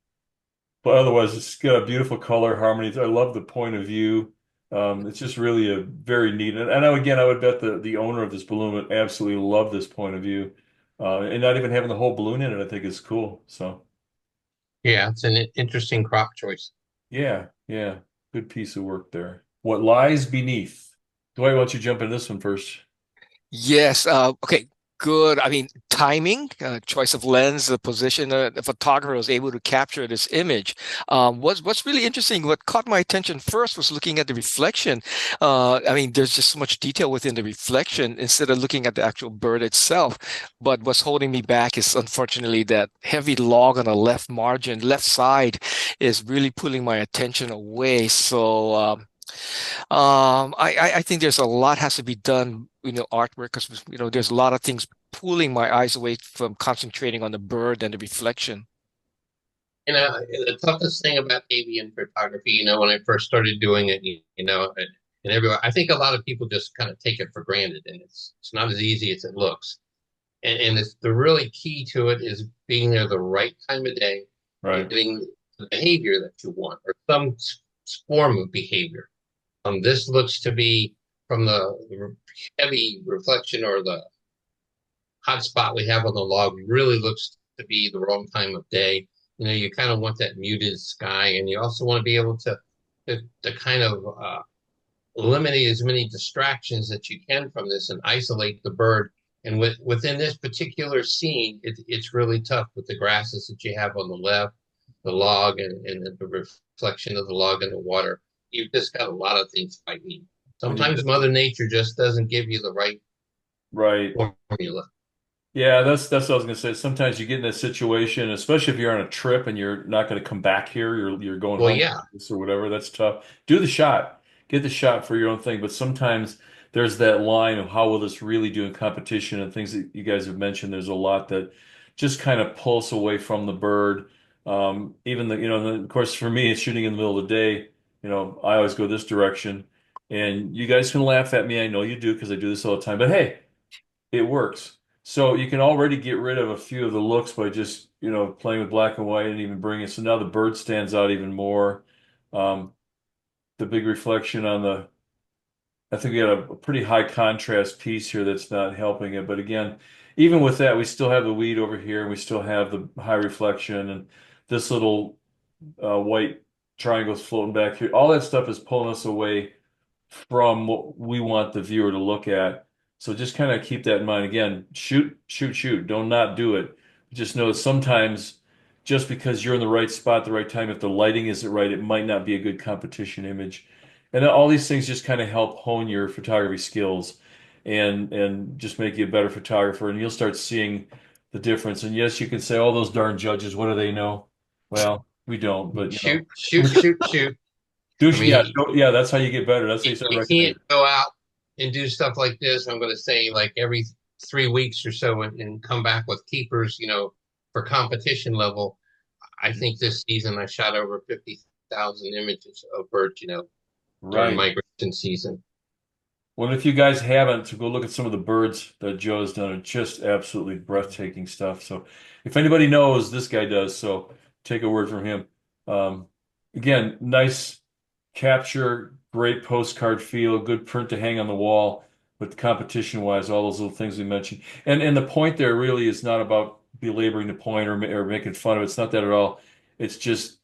But otherwise, it's got a beautiful color harmony. I love the point of view. It's just really a very neat. And again, I would bet the owner of this balloon would absolutely love this point of view. And not even having the whole balloon in it, I think is cool. So Yeah, it's an interesting crop choice. yeah, yeah, good piece of work there. What lies beneath? Dwight, why don't you jump into this one first? Yes. Okay. Good. I mean, timing, choice of lens, the position the photographer was able to capture this image. What's really interesting, what caught my attention first was looking at the reflection. I mean, there's just so much detail within the reflection instead of looking at the actual bird itself. But what's holding me back is unfortunately that heavy log on the left margin, left side, is really pulling my attention away. So. I think there's a lot has to be done, artwork, because there's a lot of things pulling my eyes away from concentrating on the bird and the reflection. The toughest thing about avian photography, when I first started doing it, and everywhere, I think a lot of people just kind of take it for granted, and it's not as easy as it looks. And it's the really key to it is being there the right time of day, Right. getting the behavior that you want, or some form of behavior. This looks to be from the heavy reflection or the hot spot we have on the log really looks to be the wrong time of day. You kind of want that muted sky, and you also want to be able to kind of eliminate as many distractions that you can from this and isolate the bird. And within this particular scene, it's really tough with the grasses that you have on the left, the log, and the reflection of the log in the water. You've just got a lot of things fighting. Sometimes Mother Nature just doesn't give you the right formula. Yeah, that's what I was gonna say. Sometimes you get in a situation, especially if you're on a trip and you're not going to come back here, you're going Well, home yeah. or whatever. That's tough. Do the shot, get the shot for your own thing. But sometimes there's that line of how will this really do in competition and things that you guys have mentioned. There's a lot that just kind of pulls away from the bird. Even of course, for me, it's shooting in the middle of the day. I always go this direction, and you guys can laugh at me. I know you do because I do this all the time. But hey, it works. So you can already get rid of a few of the looks by just, playing with black and white and even bringing it. So now the bird stands out even more. Um, the big reflection I think we got a pretty high contrast piece here that's not helping it. But again, even with that, we still have the weed over here and we still have the high reflection and this little white triangles floating back here. All that stuff is pulling us away from what we want the viewer to look at. So just kind of keep that in mind. Again, shoot, shoot, shoot. Don't not do it. Just know that sometimes just because you're in the right spot at the right time, if the lighting isn't right, it might not be a good competition image. And all these things just kind of help hone your photography skills and just make you a better photographer. And you'll start seeing the difference. And yes, you can say, all those darn judges, what do they know? Well, we don't, but shoot, shoot, shoot, shoot. Yeah, that's how you get better. That's how you start You can't go out and do stuff like this. I'm going to say like every 3 weeks or so and come back with keepers, for competition level. I think this season I shot over 50,000 images of birds, during migration season. Well, if you guys haven't, to go look at some of the birds that Joe's done, are just absolutely breathtaking stuff. So if anybody knows, this guy does. So take a word from him. Again, nice capture, great postcard feel, good print to hang on the wall. But competition wise, all those little things we mentioned, and the point there really is not about belaboring the point or making fun of it. It's not that at all. It's just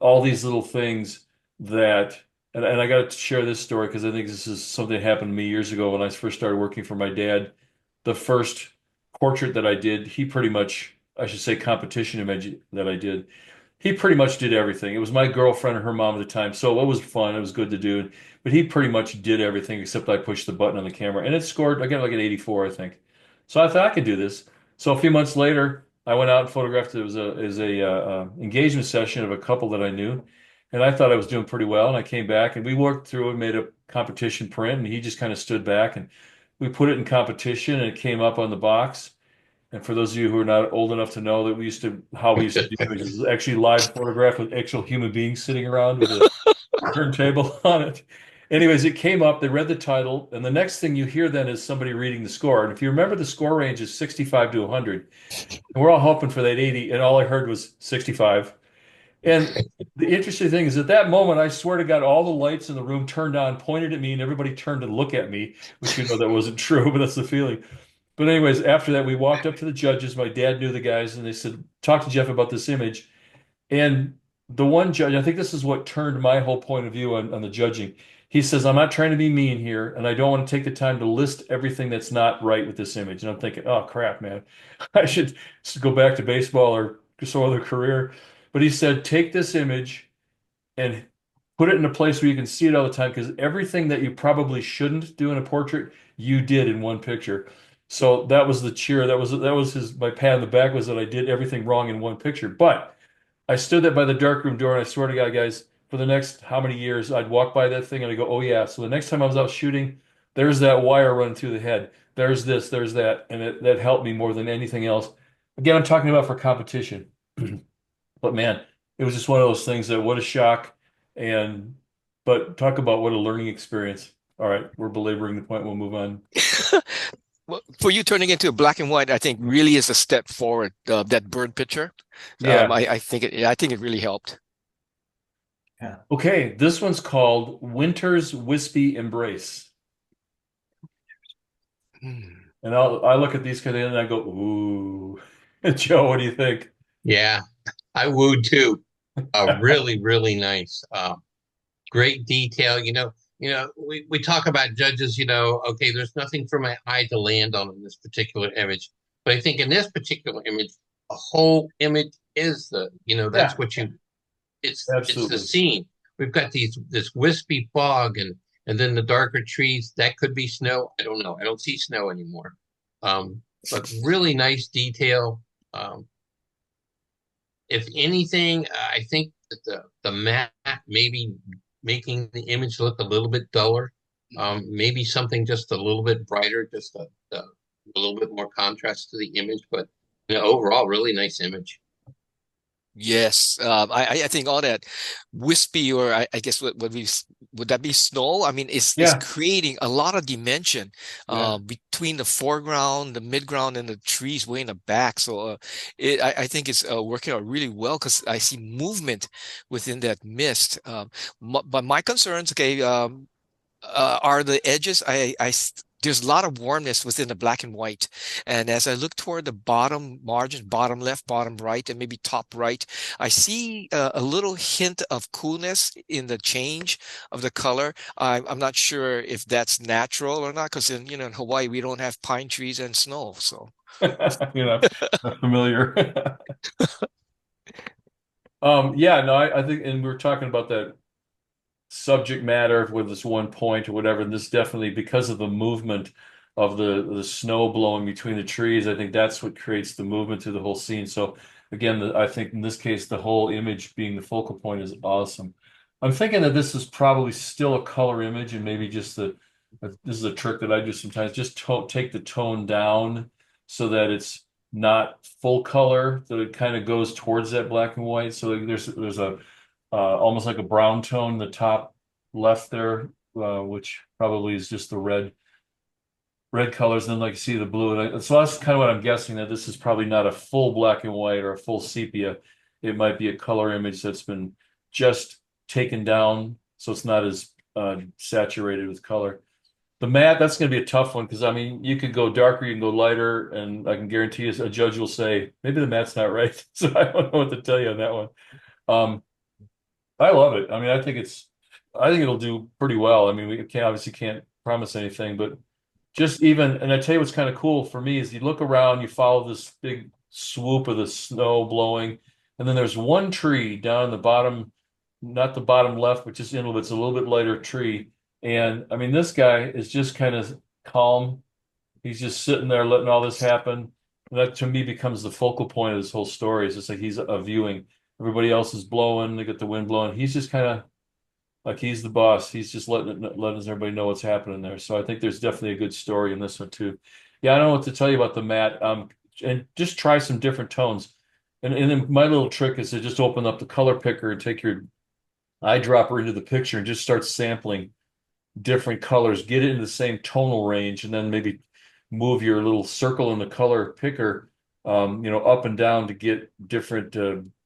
all these little things that, and I got to share this story because I think this is something that happened to me years ago when I first started working for my dad. The first portrait that I did, he pretty much, I should say, competition image that I did, he pretty much did everything. It was my girlfriend and her mom at the time, so it was fun. It was good to do. But he pretty much did everything except I pushed the button on the camera, and it scored. I got like an 84, I think. So I thought I could do this. So a few months later, I went out and photographed. It was a engagement session of a couple that I knew, and I thought I was doing pretty well. And I came back and we worked through and made a competition print, and he just kind of stood back and we put it in competition, and it came up on the box. And for those of you who are not old enough to know that how we used to do it is actually live photograph with actual human beings sitting around with a turntable on it. Anyways, it came up, they read the title, and the next thing you hear then is somebody reading the score. And if you remember, the score range is 65 to 100. And we're all hoping for that 80, and all I heard was 65. And the interesting thing is at that moment, I swear to God, all the lights in the room turned on, pointed at me, and everybody turned to look at me, which that wasn't true, but that's the feeling. But anyways, after that, we walked up to the judges. My dad knew the guys, and they said, talk to Jeff about this image. And the one judge, I think this is what turned my whole point of view on the judging. he says, I'm not trying to be mean here, and I don't want to take the time to list everything that's not right with this image. And I'm thinking, oh crap, man, I should go back to baseball or some other career. But he said, take this image and put it in a place where you can see it all the time, because everything that you probably shouldn't do in a portrait, you did in one picture. So that was the cheer. That was my pat on the back, was that I did everything wrong in one picture. But I stood there by the darkroom door, and I swear to God, guys, for the next how many years, I'd walk by that thing and I go, oh yeah. So the next time I was out shooting, there's that wire running through the head. There's this, there's that. And that helped me more than anything else. Again, I'm talking about for competition. But man, it was just one of those things that what a shock. But talk about what a learning experience. All right, we're belaboring the point. We'll move on. Well, for you turning into a black and white, I think really is a step forward. That bird picture, Yeah. I think it really helped. Yeah. Okay, this one's called Winter's Wispy Embrace. And I look at these kind of and I go, ooh. Joe, what do you think? Yeah, I wooed too. Really, really nice. Great detail. We talk about judges, okay, there's nothing for my eye to land on in this particular image. But I think in this particular image, a whole image is that's Yeah. what it's the Absolutely. scene. We've got this wispy fog and then the darker trees. That could be snow. I don't know. I don't see snow anymore. But really nice detail. If anything, I think that the matte maybe making the image look a little bit duller. Maybe something just a little bit brighter, just a little bit more contrast to the image. But overall, really nice image. Yes, I think all that wispy, or I guess would that be snow? I mean, it's Yeah. creating a lot of dimension Yeah. between the foreground, the midground, and the trees way in the back. So I think it's working out really well because I see movement within that mist. But my concerns, okay, are the edges. There's a lot of warmness within the black and white. And as I look toward the bottom margin, bottom left, bottom right, and maybe top right, I see a little hint of coolness in the change of the color. I'm not sure if that's natural or not, because in Hawaii, we don't have pine trees and snow. So Not familiar. Yeah, no, I think, and we were talking about that subject matter with this one point or whatever, and this definitely, because of the movement of the snow blowing between the trees, I think that's what creates the movement through the whole scene. So again, I think in this case, the whole image being the focal point is awesome. I'm thinking that this is probably still a color image, and maybe just this is a trick that I do sometimes, just take the tone down so that it's not full color, that it kind of goes towards that black and white. So there's a almost like a brown tone in the top left there, which probably is just the red colors. And then like you see the blue. So that's kind of what I'm guessing, that this is probably not a full black and white or a full sepia. It might be a color image that's been just taken down, so it's not as saturated with color. The matte, that's going to be a tough one, because I mean, you could go darker, you can go lighter, and I can guarantee you a judge will say, maybe the matte's not right. So I don't know what to tell you on that one. I love it. I mean, I think it'll do pretty well. I mean, we obviously can't promise anything, but just even, and I tell you what's kind of cool for me is you look around, you follow this big swoop of the snow blowing, and then there's one tree down the bottom, not the bottom left, but just in, it's a little bit lighter tree. And I mean, this guy is just kind of calm. He's just sitting there letting all this happen. And that to me becomes the focal point of this whole story. It's just like he's viewing. Everybody else is blowing. They get the wind blowing. He's just kind of like he's the boss. He's just letting everybody know what's happening there. So I think there's definitely a good story in this one too. Yeah, I don't know what to tell you about the matte. And just try some different tones. And then my little trick is to just open up the color picker and take your eyedropper into the picture and just start sampling different colors. Get it in the same tonal range, and then maybe move your little circle in the color picker, up and down to get different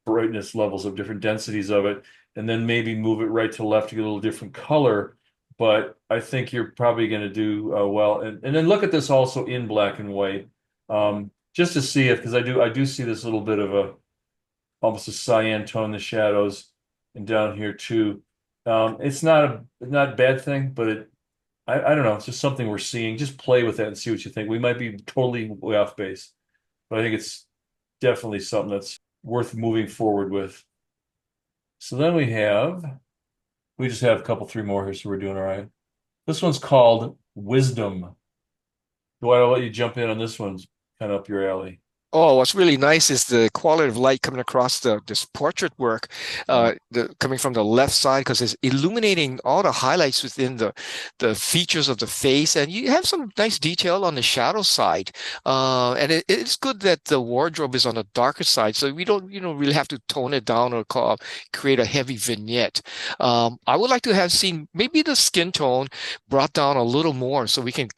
brightness levels of different densities of it, and then maybe move it right to left to get a little different color. But I think you're probably going to do well. And then look at this also in black and white, just to see it, because I do see this little bit of almost a cyan tone in the shadows, and down here too. It's not a bad thing, but I don't know. It's just something we're seeing. Just play with that and see what you think. We might be totally way off base, but I think it's definitely something that's worth moving forward with. So then we just have a couple, three more here, so we're doing all right. This one's called Wisdom. Dwight, I'll let you jump in on this one's kind of up your alley. Oh, what's really nice is the quality of light coming across this portrait work, coming from the left side because it's illuminating all the highlights within the features of the face, and you have some nice detail on the shadow side. And it's good that the wardrobe is on the darker side, so we don't really have to tone it down or create a heavy vignette. I would like to have seen maybe the skin tone brought down a little more, so we can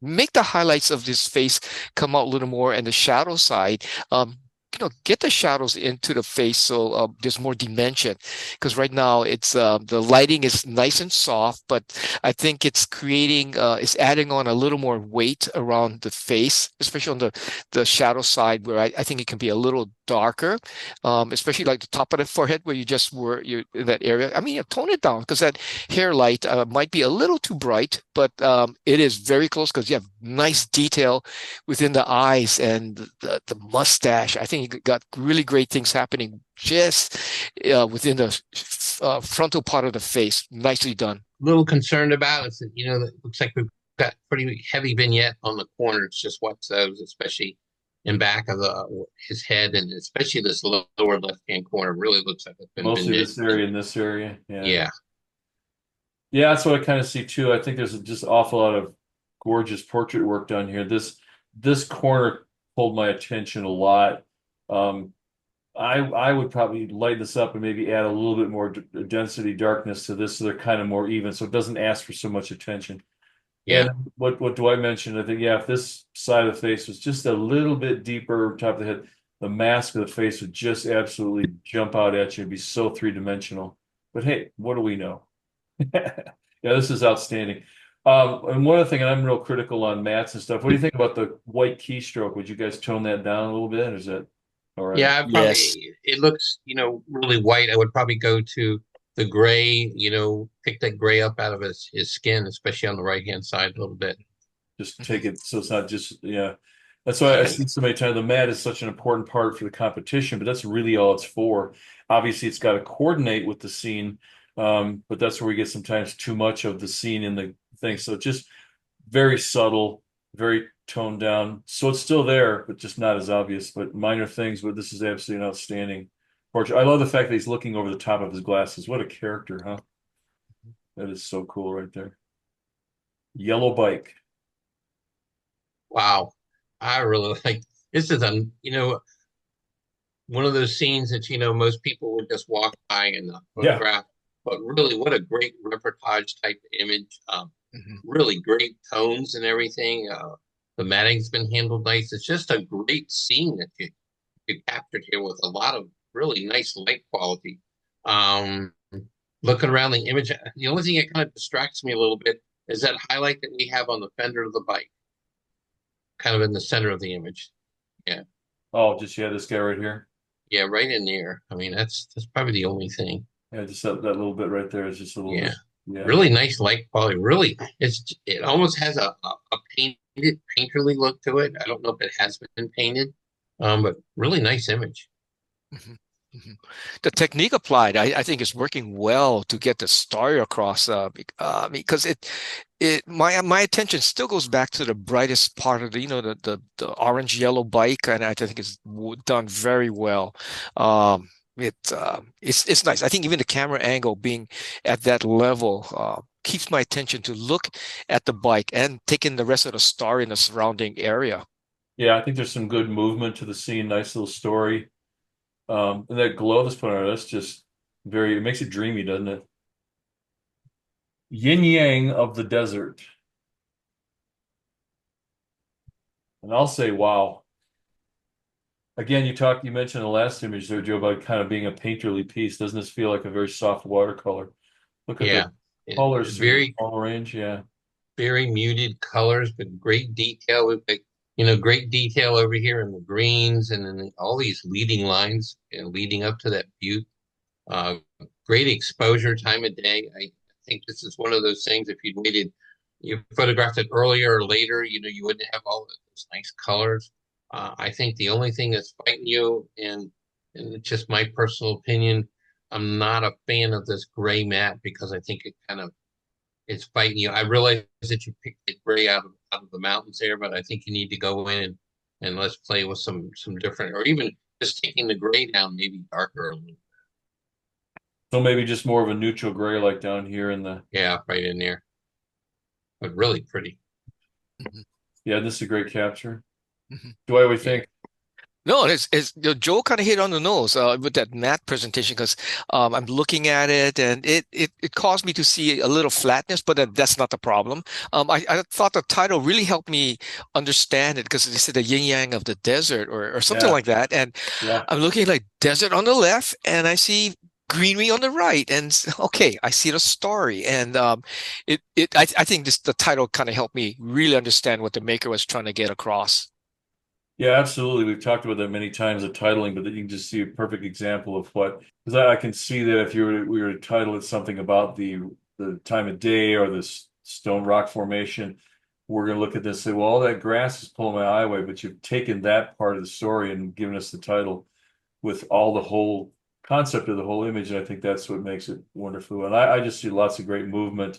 make the highlights of this face come out a little more, and the shadow side, get the shadows into the face so there's more dimension. Because right now it's the lighting is nice and soft, but I think it's it's adding on a little more weight around the face, especially on the shadow side where I think it can be a little darker, especially like the top of the forehead where you're in that area. I mean, tone it down because that hair light might be a little too bright, but it is very close because you have nice detail within the eyes and the mustache. I think you got really great things happening just within the frontal part of the face. Nicely done. Little concerned about is that, it looks like we've got pretty heavy vignette on the corners. Just watch those, especially in back of his head, and especially this lower left-hand corner really looks like it's been Mostly vignette. this area and this area. Yeah. Yeah. Yeah, that's what I kind of see too. I think there's just an awful lot of gorgeous portrait work done here. This corner pulled my attention a lot. I would probably lighten this up and maybe add a little bit more density, darkness to this, so they're kind of more even, so it doesn't ask for so much attention. Yeah. And what Dwight mentioned, I think, yeah, if this side of the face was just a little bit deeper, top of the head, the mask of the face would just absolutely jump out at you and be so three-dimensional. But hey, what do we know? Yeah, this is outstanding. And one other thing, and I'm real critical on mats and stuff. What do you think about the white keystroke? Would you guys tone that down a little bit, or is that all right? Yeah, Yes. it looks, really white. I would probably go to the gray, pick that gray up out of his skin, especially on the right-hand side a little bit. Just take it so it's not just, yeah. That's why I see so many times the mat is such an important part for the competition, but that's really all it's for. Obviously, it's got to coordinate with the scene, but that's where we get sometimes too much of the scene in the thing. So just very subtle, very toned down. So it's still there, but just not as obvious, but minor things. But this is absolutely an outstanding portrait. I love the fact that he's looking over the top of his glasses. What a character, huh? That is so cool right there. Yellow bike. Wow. I really like this is one of those scenes that most people would just walk by and photograph. But really, what a great reportage type image. Really great tones and everything. The matting's been handled nice. It's just a great scene that you captured here with a lot of really nice light quality. Looking around the image, the only thing that kind of distracts me a little bit is that highlight that we have on the fender of the bike, kind of in the center of the image. Yeah. Oh, just this guy right here. Yeah, right in there. I mean, that's probably the only thing. Yeah, just that little bit right there is just a little Yeah. bit. Yeah. Really nice light quality. Really, it almost has a painted, painterly look to it. I don't know if it has been painted, but really nice image. Mhm. Mhm. The technique applied, I think, is working well to get the story across. Because my attention still goes back to the brightest part of the orange yellow bike, and I think it's done very well. It's nice. I think even the camera angle being at that level keeps my attention to look at the bike and taking the rest of the story in the surrounding area. Yeah, I think there's some good movement to the scene, nice little story. And that glow that's put on it, that's just it makes it dreamy, doesn't it? Yin Yang of the desert. And I'll say, wow. Again, you mentioned the last image there, Joe, about kind of being a painterly piece. Doesn't this feel like a very soft watercolor? Look at the colors, very all range, yeah. very muted colors, but great detail. With great detail over here in the greens and then all these leading lines leading up to that butte. great exposure time of day. I think this is one of those things, if you photographed it earlier or later, you wouldn't have all those nice colors. I think the only thing that's fighting you, and it's just my personal opinion, I'm not a fan of this gray matte because I think it's fighting you. I realize that you picked the gray out of the mountains there, but I think you need to go in and let's play with some different, or even just taking the gray down, maybe darker a little. So maybe just more of a neutral gray like down here in the. Yeah, right in there. But really pretty. Yeah, this is a great capture. Mhm. Dwight, what do you think? No, Joe kind of hit on the nose with that matte presentation because I'm looking at it and it caused me to see a little flatness, but that's not the problem. I thought the title really helped me understand it because they said the yin yang of the desert or something Yeah. like that, and Yeah. I'm looking like desert on the left and I see greenery on the right, and okay, I see the story, and I think the title kind of helped me really understand what the maker was trying to get across. Yeah, absolutely. We've talked about that many times, the titling, but you can just see a perfect example of what, because I can see that if we were to title it something about the time of day or this stone rock formation, we're going to look at this and say, well, all that grass is pulling my eye away, but you've taken that part of the story and given us the title with all the whole concept of the whole image, and I think that's what makes it wonderful. And I just see lots of great movement,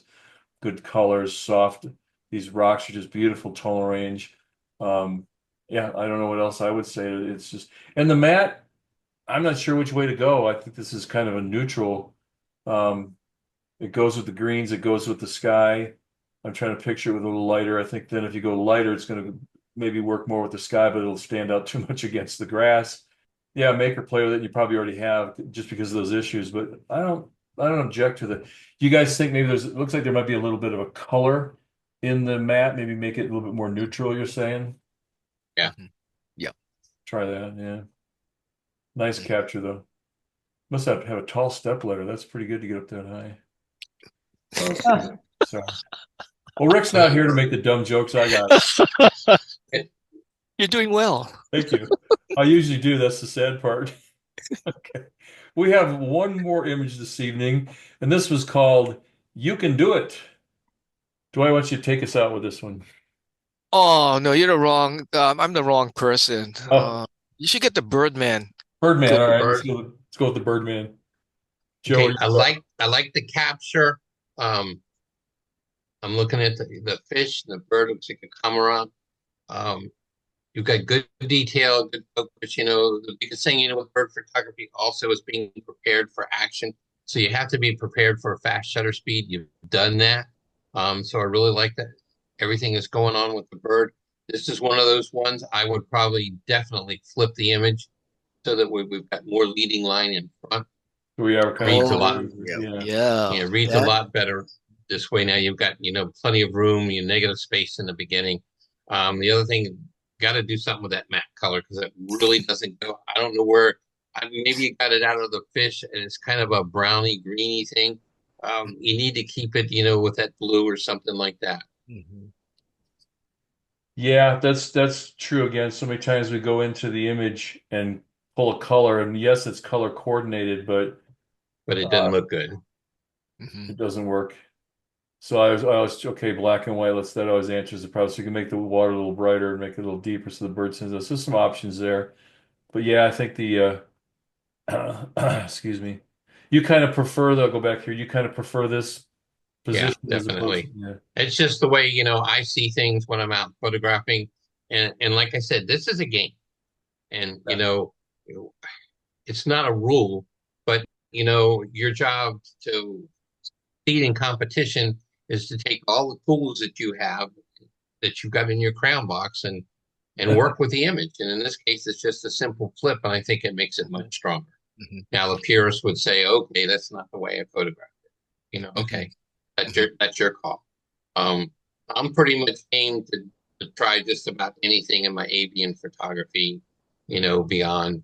good colors, soft. These rocks are just beautiful tonal range. Yeah, I don't know what else I would say. It's just, and the matte, I'm not sure which way to go. I think this is kind of a neutral. It goes with the greens, it goes with the sky. I'm trying to picture it with a little lighter. I think then if you go lighter, it's going to maybe work more with the sky, but it'll stand out too much against the grass. Yeah, make or play with it. You probably already have just because of those issues, but I don't object to the. You guys think maybe it looks like there might be a little bit of a color in the matte, maybe make it a little bit more neutral, you're saying? Yeah. Yeah. Try that, yeah. Nice capture though. Must have a tall step ladder. That's pretty good to get up that high. Oh, sorry. Well, Rick's not here to make the dumb jokes I got. You're doing well. Thank you. I usually do. That's the sad part. Okay. We have one more image this evening, and this was called You Can Do It. Dwight, why don't you take us out with this one? Oh no, you're the wrong. I'm the wrong person. Oh. You should get the Birdman. Birdman. All right, Bird. let's go with the Birdman. Joe, Okay, I like the capture. I'm looking at the fish, and the bird looks like a cormorant. You've got good detail, good focus. The biggest thing, with bird photography also is being prepared for action. So you have to be prepared for a fast shutter speed. You've done that. So I really like that. Everything is going on with the bird. This is one of those ones I would probably definitely flip the image so that we've got more leading line in front. we are kind Reads of a lot. Yeah. Reads a lot better this way. Now you've got, plenty of room, negative space in the beginning. The other thing, got to do something with that matte color because it really doesn't go. I don't know where. Maybe you got it out of the fish and it's kind of a browny, greeny thing. You need to keep it, with that blue or something like that. Mm-hmm. Yeah, that's true. Again, so many times we go into the image and pull a color, and yes, it's color coordinated, but it doesn't look good. Mm-hmm. it doesn't work. So I was okay, black and white. That always answers the problem. So you can make the water a little brighter and make it a little deeper so the bird sends us. There's some options there. But yeah, I think the excuse me. You kind of prefer, though, go back here. You kind of prefer this position as definitely. opposed to, It's just the way, I see things when I'm out photographing. And like I said, this is a game. And, it's not a rule, but, your job to succeed in competition is to take all the tools that you have that you've got in your crown box and work with the image. And in this case, it's just a simple flip, and I think it makes it much stronger. Mm-hmm. Now, the purist would say, okay, that's not the way I photographed it. Okay, that's your call. I'm pretty much aimed to try just about anything in my avian photography, beyond,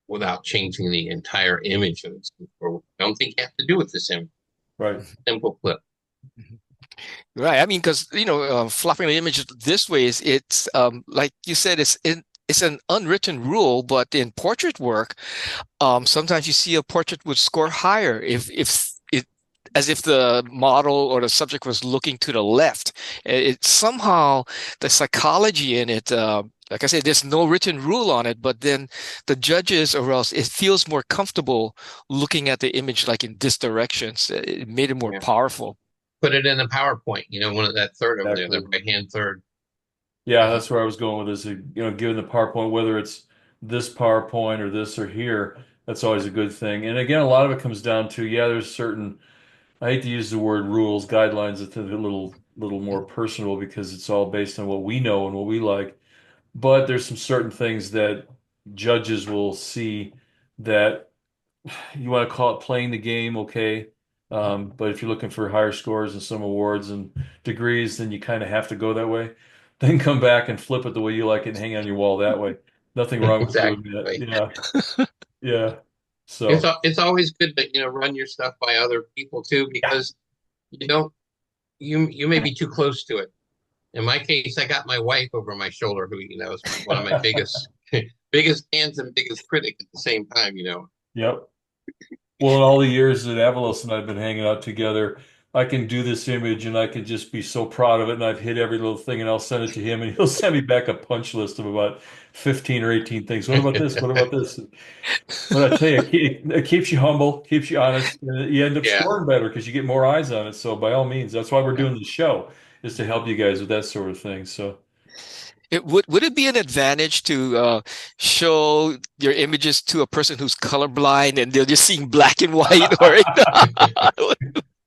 without changing the entire image of it. I don't think you have to do it the same. right. Simple flip. Right. I mean, because flopping the image this way it's like you said, it's an unwritten rule, but in portrait work, sometimes you see a portrait would score higher if it as if the model or the subject was looking to the left. It somehow the psychology in it, like I said, there's no written rule on it, but then the judges or else it feels more comfortable looking at the image like in this direction. So it made it more Yeah. powerful. Put it in a PowerPoint, one of that third over there, Exactly. the right-hand third. Yeah, that's where I was going with this. Given the PowerPoint, whether it's this PowerPoint or this or here, that's always a good thing. And again, a lot of it comes down to, yeah, there's certain, I hate to use the word rules, guidelines. It's a little more personal because it's all based on what we know and what we like. But there's some certain things that judges will see that you want to call it playing the game, okay. But if you're looking for higher scores and some awards and degrees, then you kind of have to go that way. Then come back and flip it the way you like it and hang it on your wall that way. Nothing wrong with doing that. Exactly. Yeah. Yeah. It's So it's always good to run your stuff by other people too, because you don't you may be too close to it. In my case, I got my wife over my shoulder, who is one of my biggest fans and biggest critic at the same time. yep. Well, in all the years that Avalos and I've been hanging out together, I can do this image and I can just be so proud of it. And I've hit every little thing and I'll send it to him and he'll send me back a punch list of about 15 or 18 things. What about this? What about this? But I tell you, it keeps you humble, keeps you honest, and you end up Yeah. scoring better because you get more eyes on it. So by all means, that's why we're doing the show, is to help you guys with that sort of thing. So Would it be an advantage to show your images to a person who's colorblind and they're just seeing black and white, or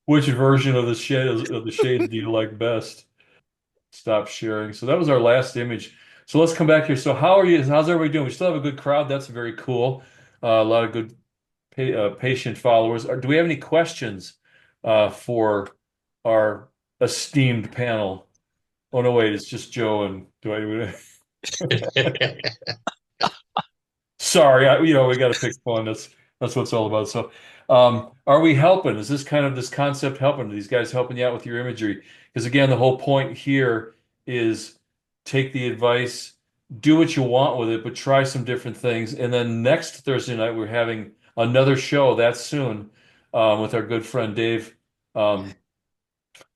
which version of the shades do you like best? Stop sharing. So that was our last image. So let's come back here. So how are you? How's everybody doing? We still have a good crowd. That's very cool. A lot of good patient followers. Do we have any questions for our esteemed panel? Oh no, wait, it's just Joe and Dwight. Sorry, we got to pick fun. That's what it's all about. So, are we helping? Is this concept helping? Are these guys helping you out with your imagery? Because again, the whole point here is take the advice, do what you want with it, but try some different things. And then next Thursday night, we're having another show that soon with our good friend Dave.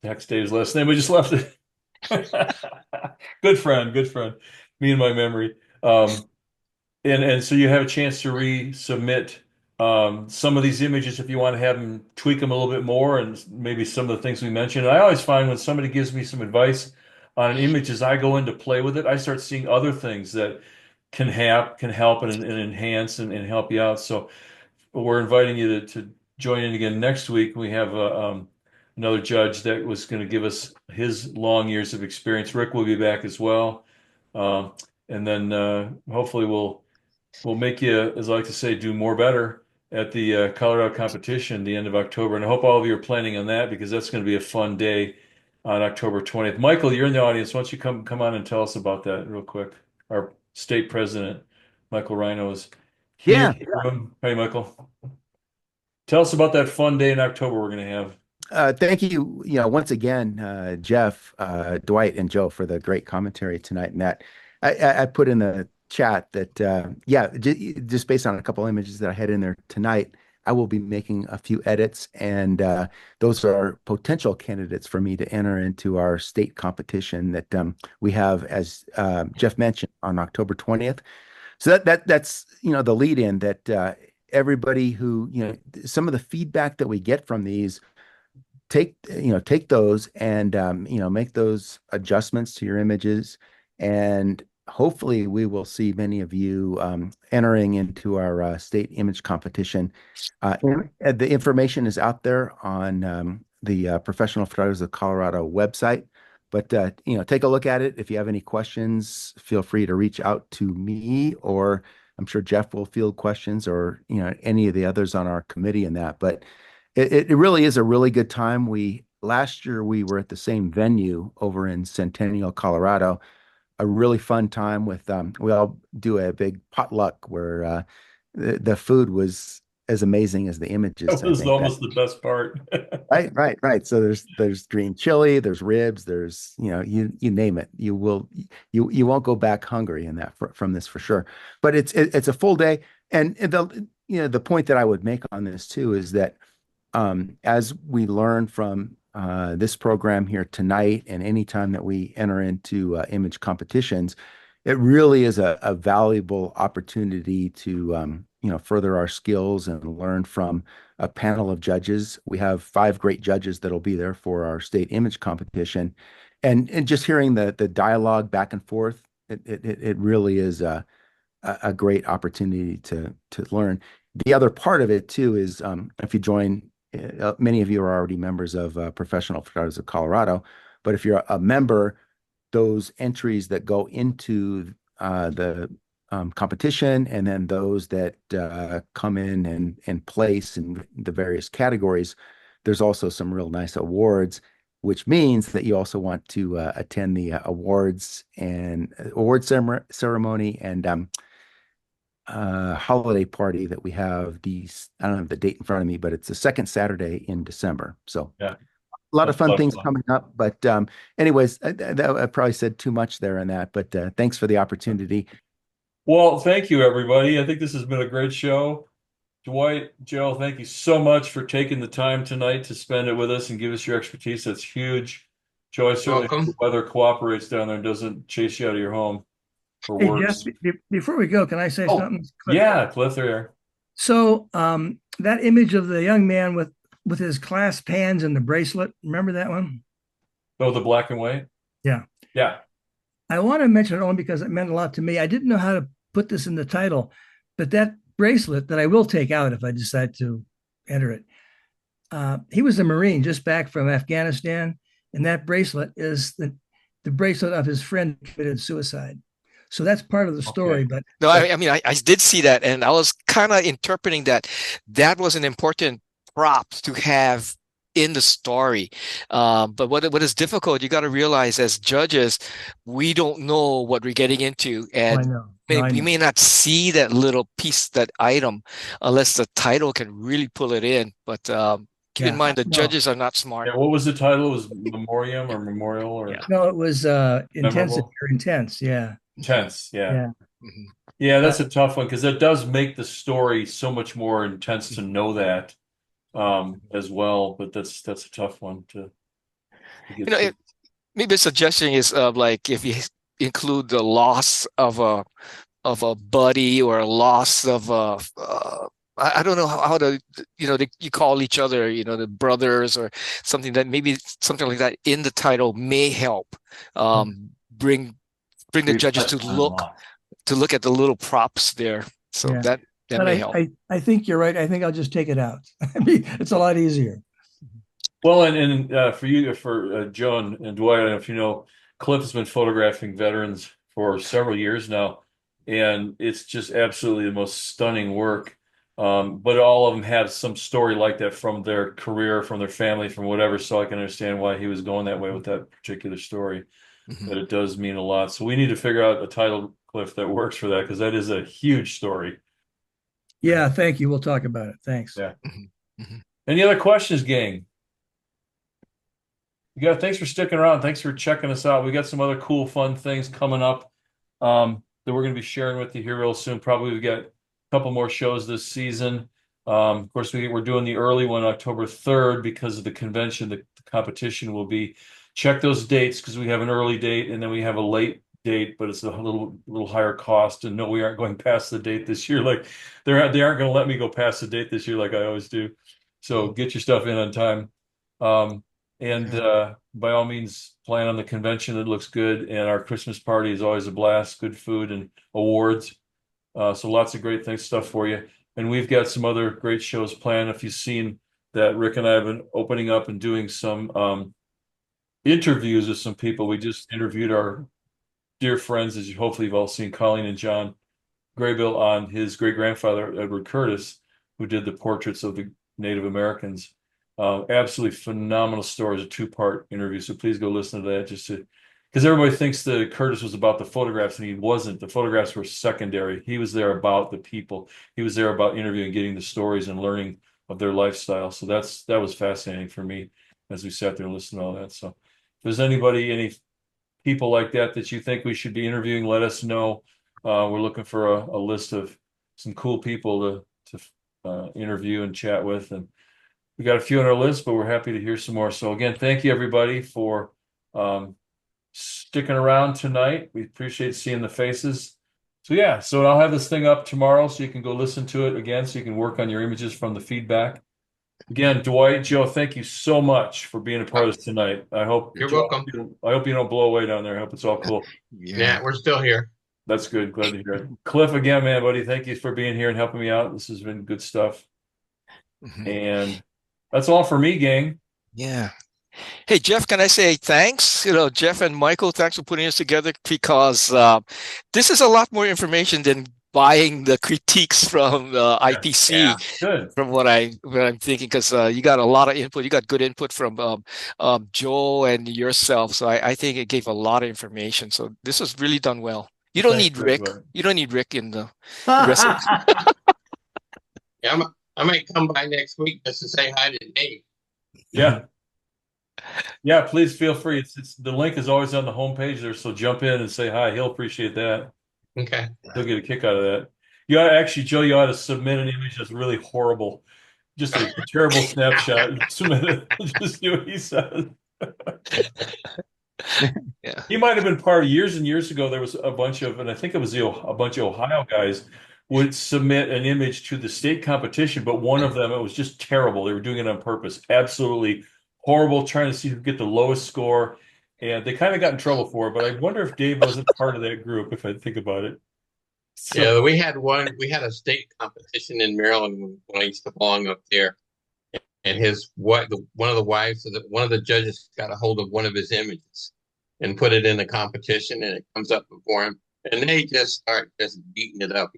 Next Dave's last name. We just left it. Good friend. Me and my memory. And so you have a chance to resubmit some of these images if you want to have them tweak them a little bit more, and maybe some of the things we mentioned. And I always find when somebody gives me some advice on an image, as I go in to play with it, I start seeing other things that can help and enhance and help you out. So we're inviting you to join in again next week. We have another judge that was going to give us his long years of experience. Rick will be back as well. And then hopefully we'll make you, as I like to say, do more better at the Colorado competition the end of October. And I hope all of you are planning on that, because that's going to be a fun day on October 20th. Michael, you're in the audience. Why don't you come on and tell us about that real quick? Our state president, Michael Rhino, is here in the room. Hey, Michael. Tell us about that fun day in October we're going to have. Thank you, once again, Jeff, Dwight, and Joe, for the great commentary tonight. And that I put in the chat that, just based on a couple images that I had in there tonight, I will be making a few edits, and those are potential candidates for me to enter into our state competition that we have, as Jeff mentioned, on October 20th. So that's the lead in that everybody who, some of the feedback that we get from these, take those and make those adjustments to your images, and hopefully we will see many of you entering into our state image competition. The information is out there on the Professional Photographers of Colorado website, but take a look at it. If you have any questions, feel free to reach out to me, or I'm sure Jeff will field questions, or any of the others on our committee in that. But it really is a really good time. Last year we were at the same venue over in Centennial, Colorado. A really fun time with we all do a big potluck where the food was as amazing as the images. That was almost the best part. Right. So there's green chili, there's ribs, there's you name it. You won't go back hungry in that from this for sure. But it's a full day, and the point that I would make on this too is that as we learn from this program here tonight, and anytime that we enter into image competitions, it really is a valuable opportunity to further our skills and learn from a panel of judges. We have 5 great judges that'll be there for our state image competition, and just hearing the dialogue back and forth, it really is a great opportunity to learn. The other part of it too is if you join, many of you are already members of Professional Photographers of Colorado, but if you're a member, those entries that go into the competition, and then those that come in and place in the various categories, there's also some real nice awards, which means that you also want to attend the award ceremony and holiday party that we have. I don't have the date in front of me, but it's the second Saturday in December. So Yeah. A lot of fun things coming up, but anyways, I probably said too much there on that, but thanks for the opportunity. Well, thank you, everybody. I think this has been a great show. Dwight, Joe, thank you so much for taking the time tonight to spend it with us and give us your expertise. That's huge. Joe, I certainly hope the weather cooperates down there and doesn't chase you out of your home for Hey, work. Jeff, before we go, can I say something? Yeah, Cliff, there. So that image of the young man with his clasped hands and the bracelet, remember that one? Oh, the black and white? Yeah. Yeah. I want to mention it only because it meant a lot to me. I didn't know how to put this in the title, but that bracelet that I will take out if I decide to enter it. He was a Marine just back from Afghanistan, and that bracelet is the bracelet of his friend who committed suicide. So that's part of the story. Okay. But No, I mean, I did see that, and I was kind of interpreting that was an important prop to have in the story. But what is difficult, you got to realize as judges, we don't know what we're getting into, and I know. we may not see that little piece, that item, unless the title can really pull it in. But keep in mind, the judges are not smart. Yeah, what was the title? It was Memoriam or Memorial or No, it was intensive or intense. Yeah. Intense. Yeah. Yeah. Mhm. Yeah, that's a tough one because that does make the story so much more intense to know that as well. But that's a tough one to get through. Maybe a suggestion is like if you include the loss of a buddy or a loss of I don't know how to you call each other, the brothers or something, that maybe something like that in the title may help bring the judges to look at the little props there. So that may help. I think you're right. I think I'll just take it out. It's a lot easier. Well, and for Joe and Dwight, I don't know if you know, Cliff has been photographing veterans for several years now, and it's just absolutely the most stunning work. But all of them have some story like that from their career, from their family, from whatever. So I can understand why he was going that way with that particular story. Mm-hmm. But it does mean a lot. So we need to figure out a title, Cliff, that works for that, because that is a huge story. Yeah, thank you. We'll talk about it. Thanks. Yeah. Mm-hmm. Mm-hmm. Any other questions, gang? Thanks for sticking around. Thanks for checking us out. We got some other cool, fun things coming up that we're going to be sharing with you here real soon. Probably we've got a couple more shows this season. Of course, we're doing the early one October 3rd because of the convention. The competition will be. Check those dates because we have an early date and then we have a late date, but it's a little higher cost. And no, we aren't going past the date this year. Like they aren't going to let me go past the date this year like I always do. So get your stuff in on time. And by all means, plan on the convention. It looks good. And our Christmas party is always a blast. Good food and awards. So lots of great stuff for you. And we've got some other great shows planned. If you've seen that, Rick and I have been opening up and doing some interviews with some people. We just interviewed our dear friends, as hopefully you've all seen, Colleen and John Graybill, on his great-grandfather, Edward Curtis, who did the portraits of the Native Americans. Absolutely phenomenal stories, a 2-part interview. So please go listen to that just to because everybody thinks that Curtis was about the photographs, and he wasn't. The photographs were secondary. He was there about the people. He was there about interviewing, getting the stories, and learning of their lifestyle. So that was fascinating for me as we sat there and listened to all that. So if there's anybody, any people like that you think we should be interviewing, let us know. We're looking for a list of some cool people to interview and chat with, and we got a few on our list, but we're happy to hear some more. So again, thank you everybody for sticking around tonight. We appreciate seeing the faces. So yeah, so I'll have this thing up tomorrow so you can go listen to it again, so you can work on your images from the feedback. Again, Dwight, Joe, thank you so much for being a part of this tonight. I hope You're Joe, welcome. I hope you don't blow away down there. I hope it's all cool. Yeah, we're still here. That's good. Glad to hear it. Cliff, again, man, buddy, thank you for being here and helping me out. This has been good stuff. And that's all for me, gang. Yeah. Hey, Jeff, can I say thanks? Jeff and Michael, thanks for putting this together, because this is a lot more information than buying the critiques from IPC. Good. From what I'm thinking, because you got a lot of input. You got good input from Joe and yourself. So I think it gave a lot of information. So this was really done well. You don't need Rick. You don't need Rick in the rest of Yeah, I might come by next week just to say hi to Dave. Yeah. Yeah, please feel free. It's the link is always on the homepage there, so jump in and say hi. He'll appreciate that. Okay. He'll get a kick out of that. You ought actually, Joe, you ought to submit an image that's really horrible. Just a terrible snapshot. Submit it. Just see what he says. Yeah. He might have been part of years and years ago. There was a bunch of, and I think it was a bunch of Ohio guys would submit an image to the state competition, but one of them, it was just terrible. They were doing it on purpose. Absolutely horrible, trying to see who could get the lowest score. And they kind of got in trouble for it, but I wonder if Dave wasn't part of that group, if I think about it. So, Yeah, we had a state competition in Maryland when I used to belong up there. And one of the wives of one of the judges got a hold of one of his images and put it in the competition, and it comes up before him. And they just start beating it up,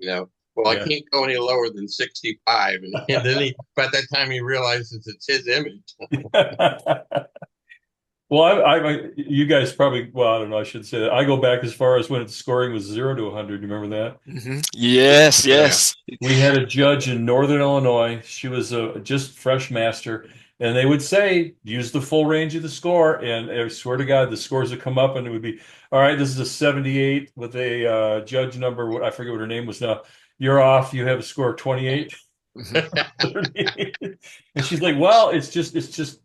Well, Yeah. I can't go any lower than 65. And then by that time he realizes it's his image. well, you guys probably, well, I don't know, I should say that. I go back as far as when its scoring was 0 to 100. You remember that? Yes. We had a judge in Northern Illinois. She was just fresh master, and they would say, use the full range of the score. And I swear to God, the scores would come up and it would be, all right, this is a 78 with a judge number. I forget what her name was now. You're off. You have a score of 28. And she's like, well, it's just,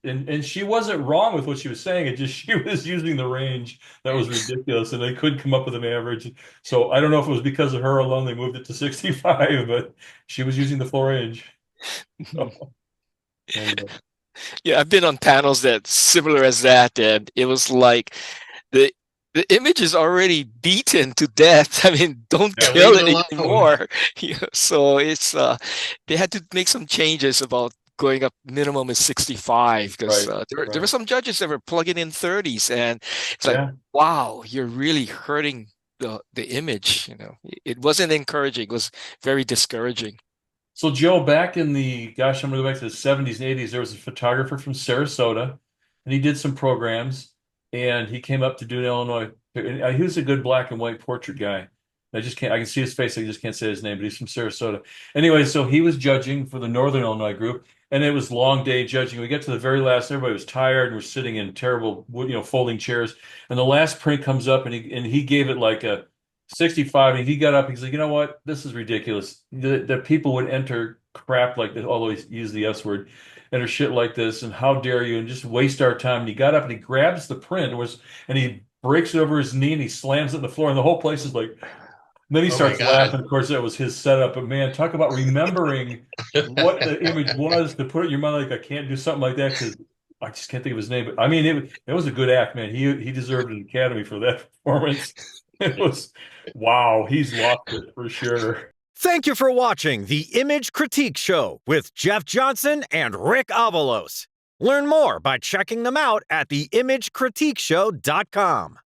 and she wasn't wrong with what she was saying. It just, she was using the range that was ridiculous, and they couldn't come up with an average. So I don't know if it was because of her alone they moved it to 65, but she was using the full range. So, anyway. Yeah, I've been on panels that's similar as that, and it was like the image is already beaten to death. I mean, don't kill it anymore. So it's they had to make some changes about going up minimum is 65, because there were some judges that were plugging in 30s, and it's like, wow, you're really hurting the image. It wasn't encouraging. It was very discouraging. So Joe, back in I'm going to go back to the 70s and 80s, there was a photographer from Sarasota, and he did some programs, and he came up to do in Illinois. He was a good black and white portrait guy. I can see his face. I just can't say his name, but he's from Sarasota. Anyway, so he was judging for the Northern Illinois group, and it was long day judging. We get to the very last, everybody was tired, and we're sitting in terrible, folding chairs. And the last print comes up, and he gave it like a 65, and he got up. He's like, you know what? This is ridiculous. That people would enter crap like this, although he used the S word, enter shit like this, and how dare you, and just waste our time. And he got up and he grabs the print, and he breaks it over his knee, and he slams it on the floor, and the whole place is like. And then he starts laughing. Of course, that was his setup. But man, talk about remembering what the image was to put it in your mind. Like, I can't do something like that because I just can't think of his name. But I mean, it was a good act, man. He deserved an Academy for that performance. It was, wow, he's lost it for sure. Thank you for watching the Image Critique Show with Jeff Johnson and Rick Avalos. Learn more by checking them out at theimagecritiqueshow.com.